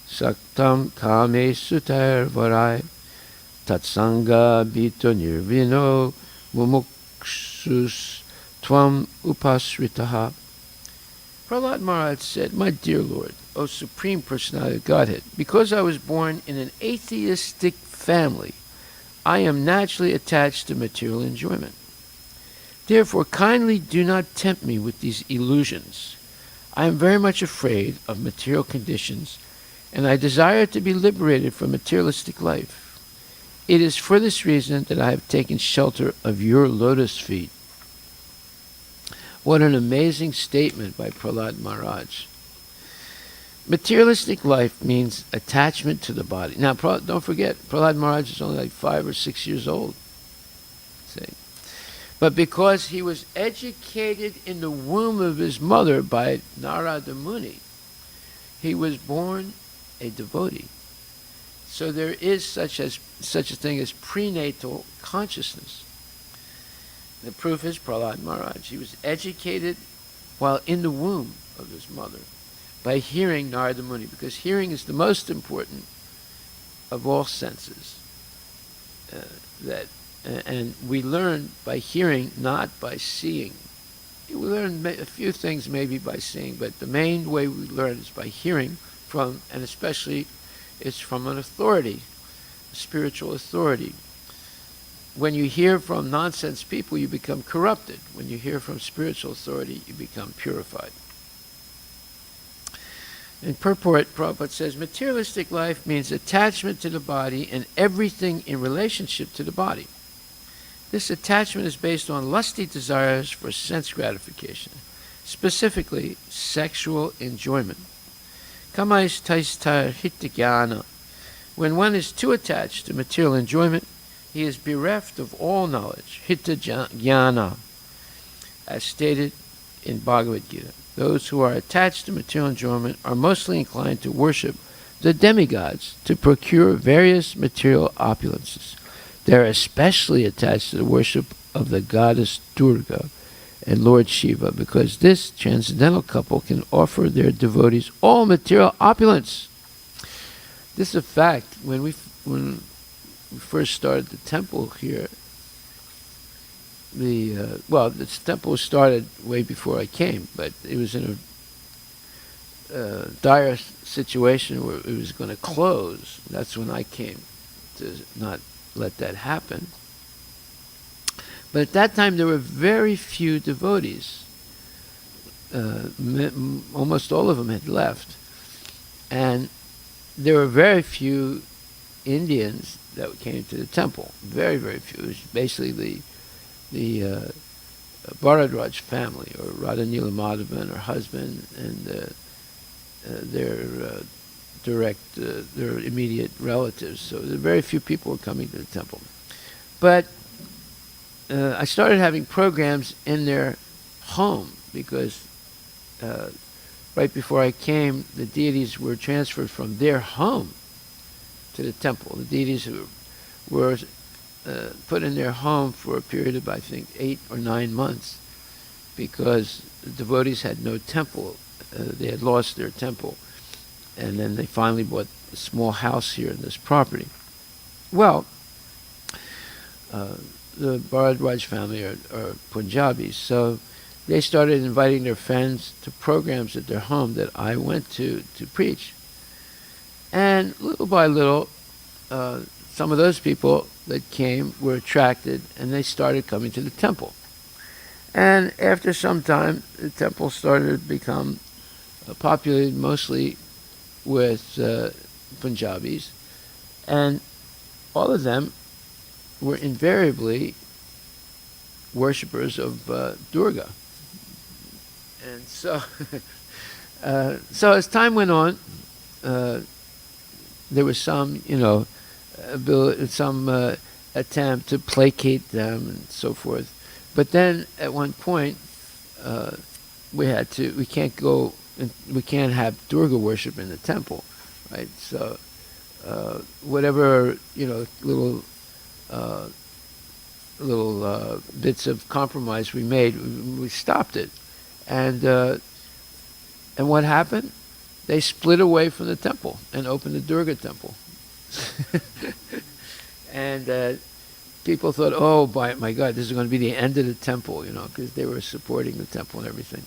[SPEAKER 2] Saktam Kame Sutar Varai Tatsanga Bito Nirvino Mumuksus Tvam Upasritaha. Prahlad Maharaj said, "My dear Lord, O Supreme Personality of Godhead, because I was born in an atheistic family, I am naturally attached to material enjoyment. Therefore, kindly do not tempt me with these illusions. I am very much afraid of material conditions, and I desire to be liberated from materialistic life. It is for this reason that I have taken shelter of your lotus feet." What an amazing statement by Prahlad Maharaj. Materialistic life means attachment to the body. Now, don't forget, Prahlad Maharaj is only like 5 or 6 years old. See? But because he was educated in the womb of his mother by Narada Muni, he was born a devotee. So there is such a thing as prenatal consciousness. The proof is Prahlad Maharaj. He was educated while in the womb of his mother by hearing Narada Muni, because hearing is the most important of all senses. And we learn by hearing, not by seeing. We learn a few things maybe by seeing, but the main way we learn is by hearing from, and especially it's from an authority, a spiritual authority. When you hear from nonsense people, you become corrupted. When you hear from spiritual authority, you become purified. In purport, Prabhupada says, materialistic life means attachment to the body and everything in relationship to the body. This attachment is based on lusty desires for sense gratification, specifically sexual enjoyment. Kamais taistar hitagyana. When one is too attached to material enjoyment, he is bereft of all knowledge, hita jnana, as stated in Bhagavad Gita. Those who are attached to material enjoyment are mostly inclined to worship the demigods to procure various material opulences. They are especially attached to the worship of the goddess Durga and Lord Shiva, because this transcendental couple can offer their devotees all material opulence. This is a fact. When we first started the temple here, this temple started way before I came, but it was in a dire situation where it was going to close. That's when I came to not let that happen. But at that time there were very few devotees. Almost all of them had left. And there were very few Indians that came to the temple. Very, very few. It was basically the Bharadwaj family, or Radha Nila Madhavan, her husband, and their immediate relatives. So there were very few people coming to the temple. But I started having programs in their home, because right before I came, the deities were transferred from their home to the temple. The deities were put in their home for a period of, I think, 8 or 9 months, because the devotees had no temple. They had lost their temple. And then they finally bought a small house here in this property. Well, the Bharadwaj family are Punjabis, so they started inviting their friends to programs at their home that I went to preach. And little by little, some of those people that came were attracted, and they started coming to the temple. And after some time, the temple started to become populated mostly with Punjabis, and all of them were invariably worshippers of Durga. And so, so as time went on, there was some, some attempt to placate them and so forth. But then at one point, we can't go and we can't have Durga worship in the temple, right? So whatever little bits of compromise we made, we stopped it, and what happened? They split away from the temple and opened the Durga temple. And people thought, oh, my God, this is going to be the end of the temple, because they were supporting the temple and everything.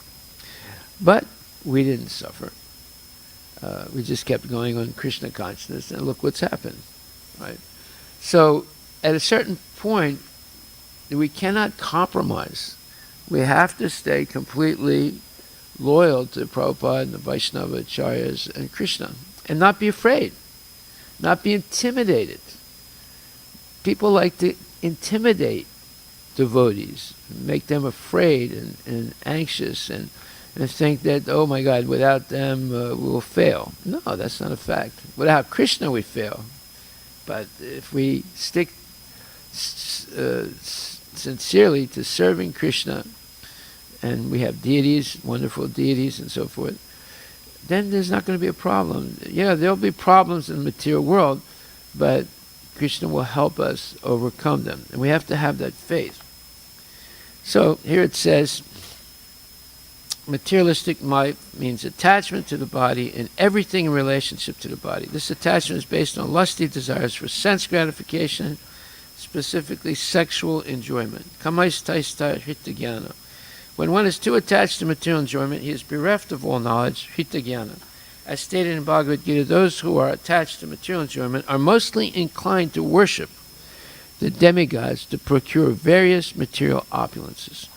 [SPEAKER 2] But we didn't suffer. We just kept going on Krishna consciousness, and look what's happened, right? So at a certain point, we cannot compromise. We have to stay completely loyal to Prabhupada and the Vaishnava Acharyas and Krishna, and not be afraid, not be intimidated. People like to intimidate devotees, make them afraid and anxious, and think that, oh my God, without them we'll fail. No, that's not a fact. Without Krishna we fail. But if we stick sincerely to serving Krishna, and we have deities, wonderful deities and so forth, then there's not going to be a problem. Yeah, there'll be problems in the material world, but Krishna will help us overcome them. And we have to have that faith. So here it says, materialistic life means attachment to the body and everything in relationship to the body. This attachment is based on lusty desires for sense gratification, specifically sexual enjoyment. Kamaistaista hritajnana. When one is too attached to material enjoyment, he is bereft of all knowledge, hritajnana. As stated in Bhagavad Gita, those who are attached to material enjoyment are mostly inclined to worship the demigods to procure various material opulences.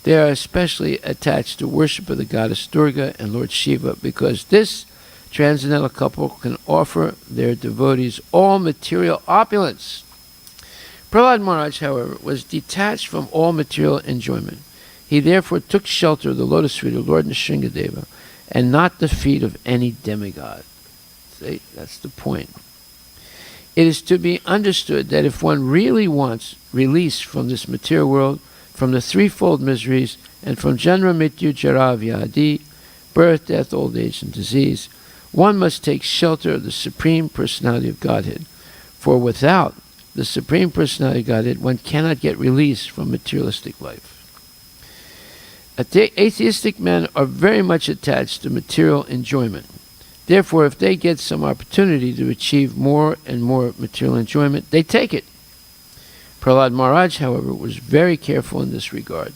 [SPEAKER 2] They are especially attached to worship of the goddess Durga and Lord Shiva because this transcendental couple can offer their devotees all material opulence. Prahlad Maharaj, however, was detached from all material enjoyment. He therefore took shelter of the lotus feet of Lord Nrsingadeva and not the feet of any demigod. See, that's the point. It is to be understood that if one really wants release from this material world, from the threefold miseries, and from Janma Mrityu Jara Vyadi, birth, death, old age, and disease, one must take shelter of the Supreme Personality of Godhead. For without the Supreme Personality of Godhead, one cannot get release from materialistic life. Atheistic men are very much attached to material enjoyment. Therefore, if they get some opportunity to achieve more and more material enjoyment, they take it. Prahlad Maharaj, however, was very careful in this regard.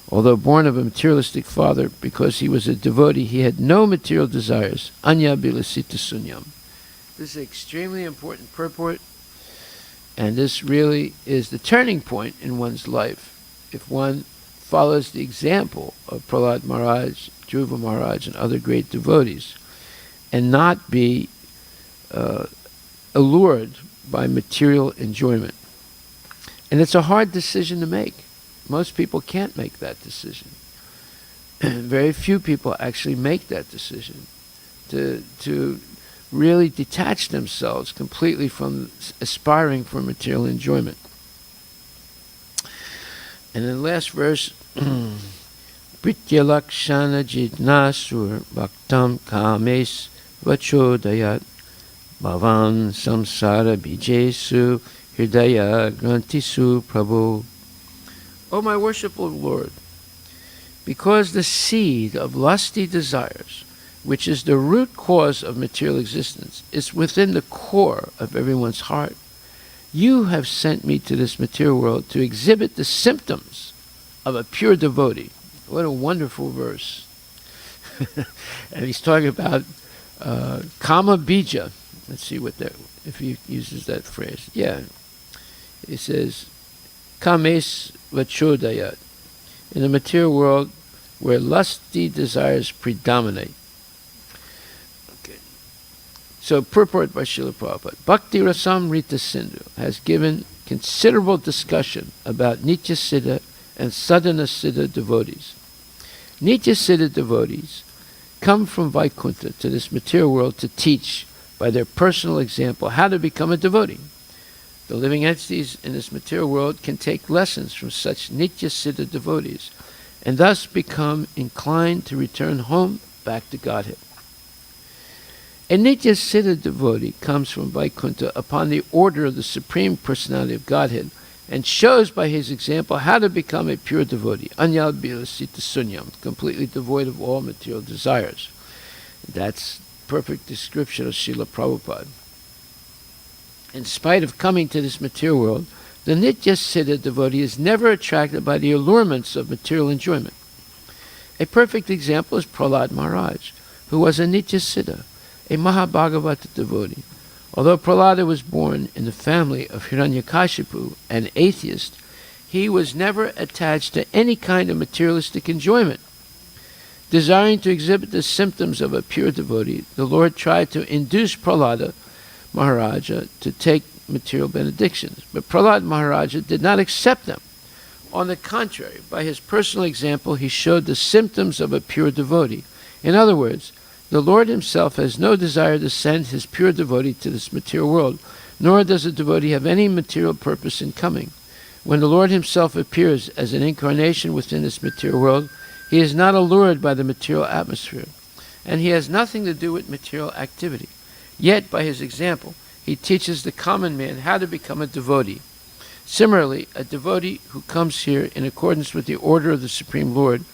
[SPEAKER 2] Although born of a materialistic father, because he was a devotee, he had no material desires. Anya bilasita sunyam. This is an extremely important purport, and this really is the turning point in one's life. If one follows the example of Prahlad Maharaj, Dhruva Maharaj, and other great devotees, and not be allured by material enjoyment. And it's a hard decision to make. Most people can't make that decision. Very few people actually make that decision to really detach themselves completely from aspiring for material enjoyment. And in the last verse, Pritya Lakshana Jitnasur Bhaktam Kames Vachodayat Bhavan Samsara Bijesu Hridaya Grantisu Prabhu. O my worshipful Lord, because the seed of lusty desires, which is the root cause of material existence, is within the core of everyone's heart, you have sent me to this material world to exhibit the symptoms of a pure devotee. What a wonderful verse. And he's talking about Kama Bija. Let's see if he uses that phrase. Yeah. He says, Kames Vachodayat. In the material world where lusty desires predominate. Okay. So, purport by Srila Prabhupada. Bhakti Rasam Rita Sindhu has given considerable discussion about Nitya Siddha and Sadhana Siddha devotees. Nitya Siddha devotees come from Vaikuntha to this material world to teach by their personal example how to become a devotee. The living entities in this material world can take lessons from such Nitya Siddha devotees and thus become inclined to return home back to Godhead. A Nitya Siddha devotee comes from Vaikuntha upon the order of the Supreme Personality of Godhead and shows by his example how to become a pure devotee, anyal bilasita sunyam, completely devoid of all material desires. That's perfect description of Srila Prabhupada. In spite of coming to this material world, the Nitya Siddha devotee is never attracted by the allurements of material enjoyment. A perfect example is Prahlad Maharaj, who was a Nitya Siddha, a Mahabhagavata devotee. Although Prahlada was born in the family of Hiranyakashipu, an atheist, he was never attached to any kind of materialistic enjoyment. Desiring to exhibit the symptoms of a pure devotee, the Lord tried to induce Prahlada Maharaja to take material benedictions. But Prahlad Maharaja did not accept them. On the contrary, by his personal example, he showed the symptoms of a pure devotee. In other words, the Lord himself has no desire to send his pure devotee to this material world, nor does a devotee have any material purpose in coming. When the Lord himself appears as an incarnation within this material world, he is not allured by the material atmosphere, and he has nothing to do with material activity. Yet, by his example, he teaches the common man how to become a devotee. Similarly, a devotee who comes here in accordance with the order of the Supreme Lord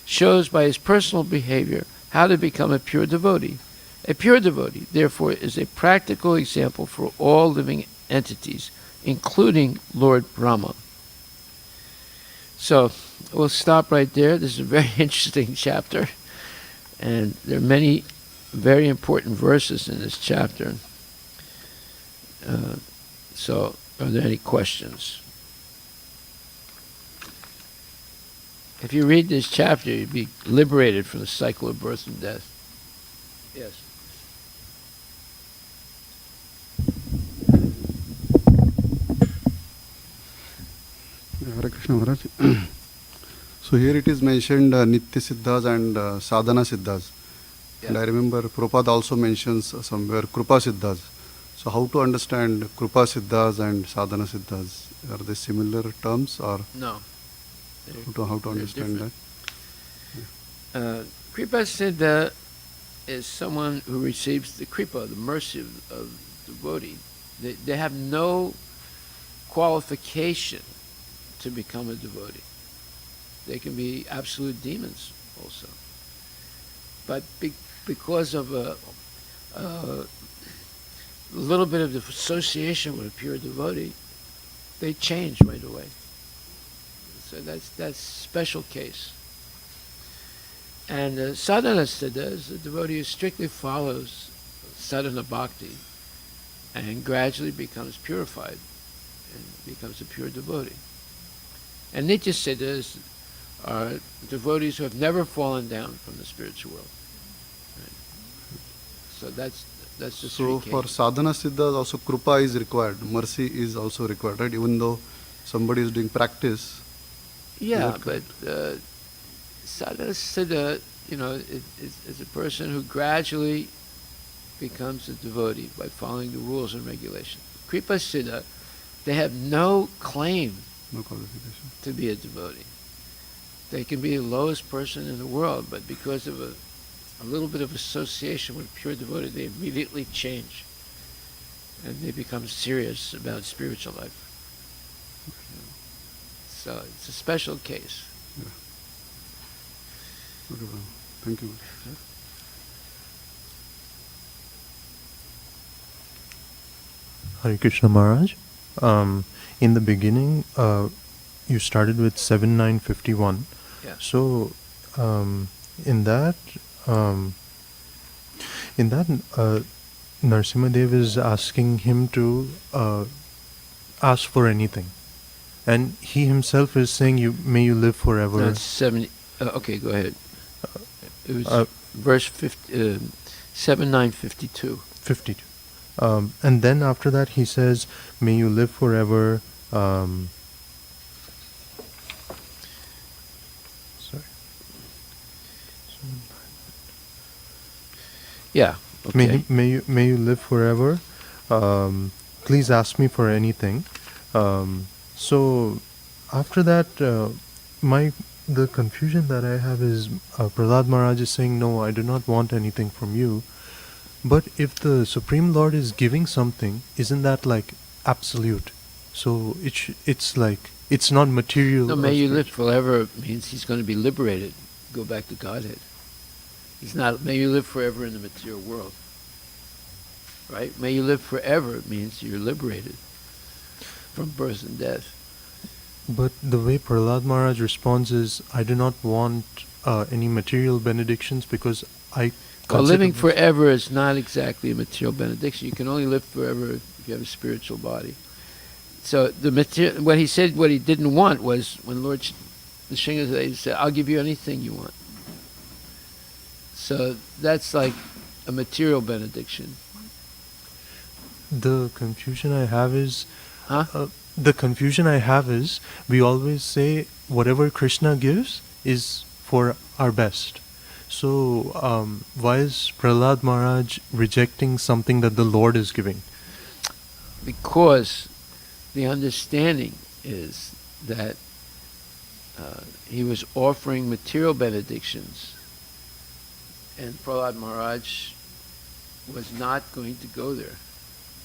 [SPEAKER 2] shows by his personal behavior how to become a pure devotee. A pure devotee, therefore, is a practical example for all living entities, including Lord Brahma. So, we'll stop right there. This is a very interesting chapter, and there are many very important verses in this chapter. So, are there any questions? If you read this chapter, you'd be liberated from the cycle of birth and death. Yes.
[SPEAKER 4] Hare Krishna Maharaj. So here it is mentioned Nitya Siddhas and Sadhana Siddhas.
[SPEAKER 2] Yeah.
[SPEAKER 4] And I remember Prabhupada also mentions somewhere Krupa Siddhas. So how to understand Krupa Siddhas and Sadhana Siddhas? Are they similar terms or
[SPEAKER 2] No.
[SPEAKER 4] how to understand
[SPEAKER 2] different.
[SPEAKER 4] that?
[SPEAKER 2] Kripa Siddha is someone who receives the Kripa, the mercy of the devotee. They have no qualification to become a devotee. They can be absolute demons also. But because of a little bit of association with a pure devotee, they change right away. So that's special case. And sadhana siddha is a devotee who strictly follows sadhana bhakti and gradually becomes purified and becomes a pure devotee. And nitya siddhas are devotees who have never fallen down from the spiritual world. Right? So that's the
[SPEAKER 4] So
[SPEAKER 2] three
[SPEAKER 4] for
[SPEAKER 2] cases.
[SPEAKER 4] Sadhana Siddhas also Krupa is required. Mercy is also required, right? Even though somebody is doing practice.
[SPEAKER 2] Yeah,
[SPEAKER 4] Is
[SPEAKER 2] but
[SPEAKER 4] that
[SPEAKER 2] sadhana siddha, is a person who gradually becomes a devotee by following the rules and regulations. Kripa siddha, they have no claim
[SPEAKER 4] No qualification.
[SPEAKER 2] to be a devotee. They can be the lowest person in the world, but because of a little bit of association with pure devotee, they immediately change. And they become serious about spiritual life. So it's a special case.
[SPEAKER 4] Okay, Brahma. Thank you.
[SPEAKER 3] Hare Krishna Maharaj. In the beginning, you started with 7951.
[SPEAKER 2] Yeah.
[SPEAKER 3] So, in that, Narsimhadev is asking him to ask for anything, and he himself is saying, may you live forever."
[SPEAKER 2] No, it's 70. Okay, go ahead. It was verse 7952.
[SPEAKER 3] 52. And then after that he says, "May you live forever." Sorry.
[SPEAKER 2] Yeah. Okay.
[SPEAKER 3] May you live forever. Please ask me for anything. So after that, my The confusion that I have is Prahlad Maharaj is saying, no, I do not want anything from you. But if the Supreme Lord is giving something, isn't that like absolute? So it's like, it's not material.
[SPEAKER 2] No,
[SPEAKER 3] or
[SPEAKER 2] may you live
[SPEAKER 3] spiritual.
[SPEAKER 2] forever means he's going to be liberated. Go back to Godhead. He's not, may you live forever in the material world. Right? May you live forever means you're liberated from birth and death.
[SPEAKER 3] But the way Prahlad Maharaj responds is, I do not want any material benedictions because I
[SPEAKER 2] Well,
[SPEAKER 3] consider
[SPEAKER 2] living
[SPEAKER 3] myself-
[SPEAKER 2] forever is not exactly a material benediction. You can only live forever if you have a spiritual body. So the material, what he said, what he didn't want was when Lord Nrsimhadev said, "I'll give you anything you want." So that's like a material benediction.
[SPEAKER 3] The confusion I have is,
[SPEAKER 2] Huh?
[SPEAKER 3] we always say whatever Krishna gives is for our best. So why is Prahlad Maharaj rejecting something that the Lord is giving?
[SPEAKER 2] Because the understanding is that he was offering material benedictions, and Prahlad Maharaj was not going to go there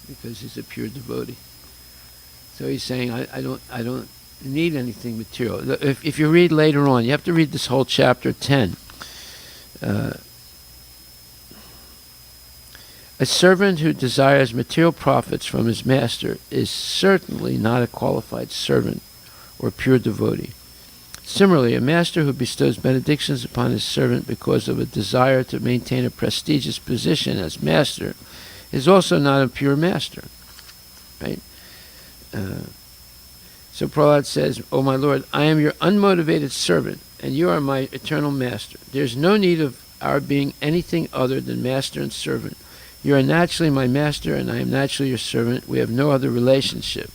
[SPEAKER 2] because he's a pure devotee. So he's saying, I don't need anything material. If you read later on, you have to read this whole chapter 10. A servant who desires material profits from his master is certainly not a qualified servant or pure devotee. Similarly, a master who bestows benedictions upon his servant because of a desire to maintain a prestigious position as master is also not a pure master. Right? So Prahlad says, "O my Lord, I am your unmotivated servant, and you are my eternal master. There's no need of our being anything other than master and servant. You are naturally my master, and I am naturally your servant. We have no other relationship."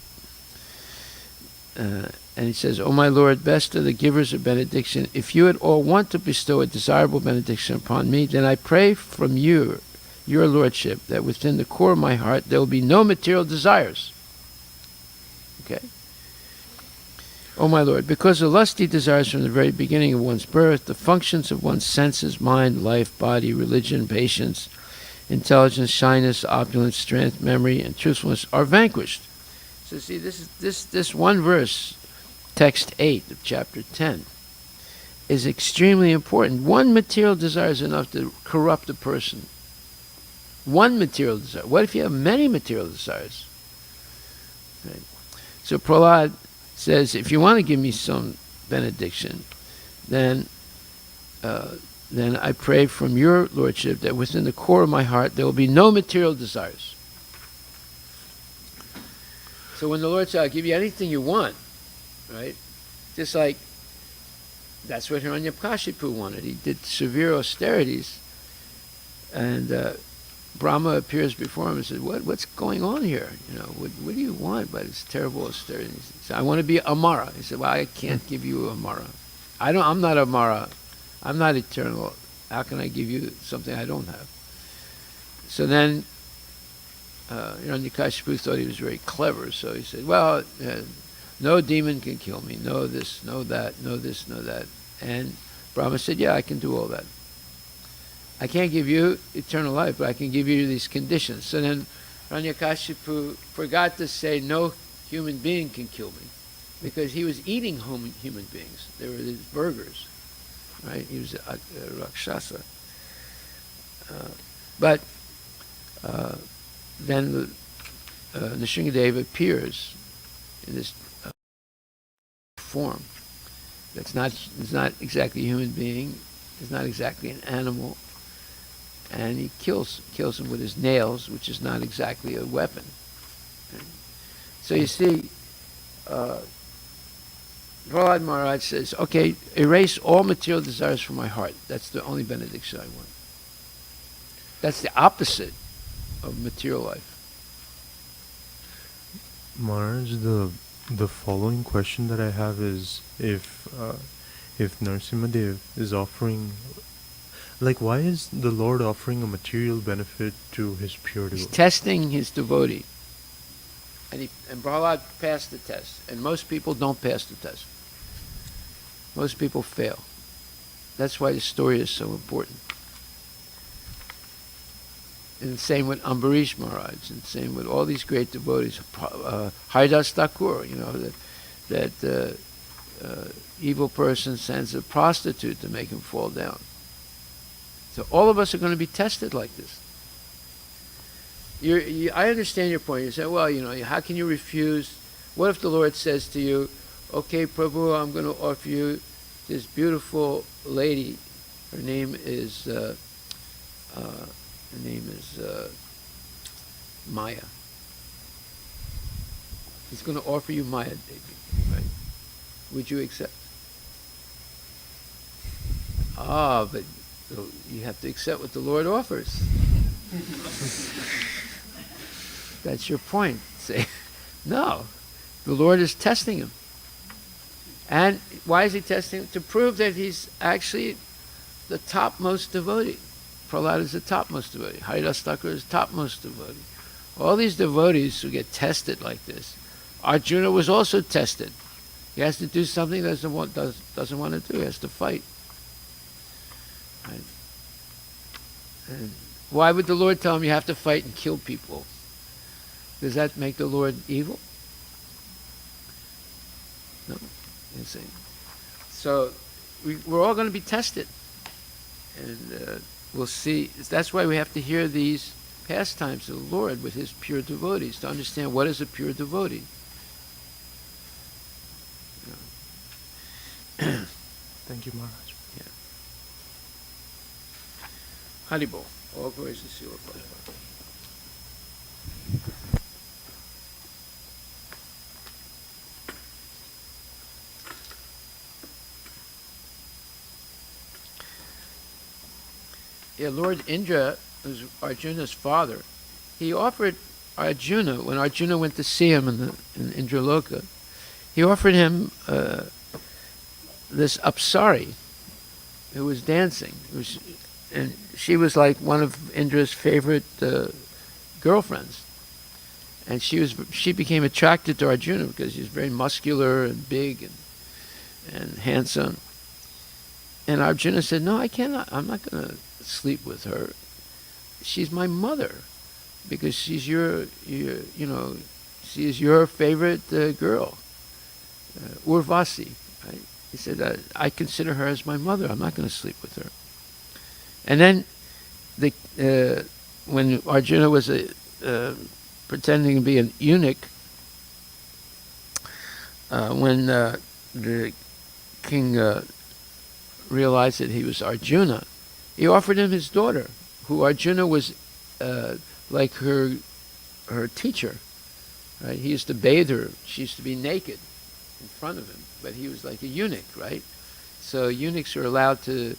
[SPEAKER 2] And he says, "O my Lord, best of the givers of benediction, if you at all want to bestow a desirable benediction upon me, then I pray from you, your Lordship, that within the core of my heart there will be no material desires." Okay? "O my Lord, because the lusty desires from the very beginning of one's birth, the functions of one's senses, mind, life, body, religion, patience, intelligence, shyness, opulence, strength, memory, and truthfulness are vanquished." So see, this one verse, text 8 of chapter 10, is extremely important. One material desire is enough to corrupt a person. One material desire. What if you have many material desires? Right. So Prahlad says, if you want to give me some benediction, then I pray from your Lordship that within the core of my heart there will be no material desires. So when the Lord said, "I'll give you anything you want," right? Just like that's what Hiranyakashipu wanted. He did severe austerities, and Brahma appears before him and says, "What's going on here? You know, what do you want by this terrible austerity?" He said, "I want to be Amara." He said, "Well, I can't give you Amara. I'm not Amara. I'm not eternal. How can I give you something I don't have?" So then Hiranyakashipu thought he was very clever, so he said, "Well, no demon can kill me. No this, no that, no this, no that." And Brahma said, "Yeah, I can do all that. I can't give you eternal life, but I can give you these conditions." So then Hiranyakashipu forgot to say, "No human being can kill me," because he was eating human beings. They were these burgers, right? He was a Rakshasa. But then Nrsimhadev appears in this form. It's not exactly a human being. It's not exactly an animal. And he kills him with his nails, which is not exactly a weapon. So you see, Prahlad Maharaj says, "Okay, erase all material desires from my heart. That's the only benediction I want." That's the opposite of material life.
[SPEAKER 3] Maharaj, the following question that I have is, if Nrsimhadev is offering, like, why is the Lord offering a material benefit to his pure
[SPEAKER 2] He's
[SPEAKER 3] devotee?
[SPEAKER 2] testing his devotee. And Prahlad passed the test. And most people don't pass the test. Most people fail. That's why the story is so important. And same with Ambarish Maharaj, and same with all these great devotees. Haridas Thakur, that evil person sends a prostitute to make him fall down. So all of us are going to be tested like this. I understand your point. You say, well, how can you refuse? What if the Lord says to you, okay, Prabhu, I'm going to offer you this beautiful lady. Her name is Maya. He's going to offer you Maya, baby, right? Would you accept? But you have to accept what the Lord offers. That's your point. Say, no, the Lord is testing him. And why is he testing him? To prove that he's actually the topmost devotee. Prahlad is the topmost devotee. Haridas Thakur is the topmost devotee. All these devotees who get tested like this. Arjuna was also tested. He has to do something he doesn't want to do. He has to fight. Right? And why would the Lord tell him you have to fight and kill people? Does that make the Lord evil? No. You see. So we're all going to be tested. And we'll see. That's why we have to hear these pastimes of the Lord with his pure devotees to understand what is a pure devotee.
[SPEAKER 3] Thank you, Maharaj.
[SPEAKER 2] Yeah. Haribol. All glories to Srila Prabhupada. Yeah, Lord Indra, who's Arjuna's father, he offered Arjuna, when Arjuna went to see him in Indraloka, he offered him this Apsari who was dancing. And she was like one of Indra's favorite girlfriends. And she became attracted to Arjuna because she's very muscular and big and handsome. And Arjuna said, no, I cannot. I'm not going to sleep with her. She's my mother because she's she is your favorite girl, Urvasi. Right? He said, I consider her as my mother. I'm not going to sleep with her. And then when Arjuna was pretending to be an eunuch, when the king realized that he was Arjuna, he offered him his daughter, who Arjuna was like her teacher. Right? He used to bathe her. She used to be naked in front of him, but he was like a eunuch, right? So eunuchs are allowed to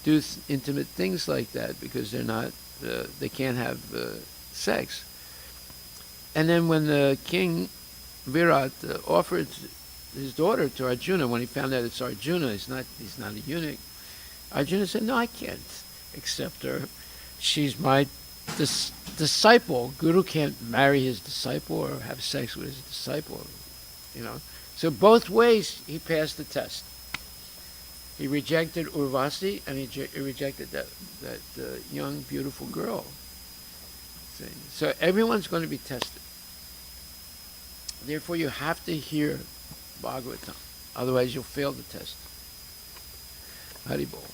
[SPEAKER 2] do intimate things like that because they're not, they can't have sex. And then when the king Virat offered his daughter to Arjuna, when he found out it's Arjuna, he's not a eunuch, Arjuna said, no, I can't accept her. She's my disciple. Guru can't marry his disciple or have sex with his disciple, So both ways he passed the test. He rejected Urvasi and he rejected that young, beautiful girl. See? So everyone's going to be tested. Therefore, you have to hear Bhagavatam. Otherwise, you'll fail the test. Haribol.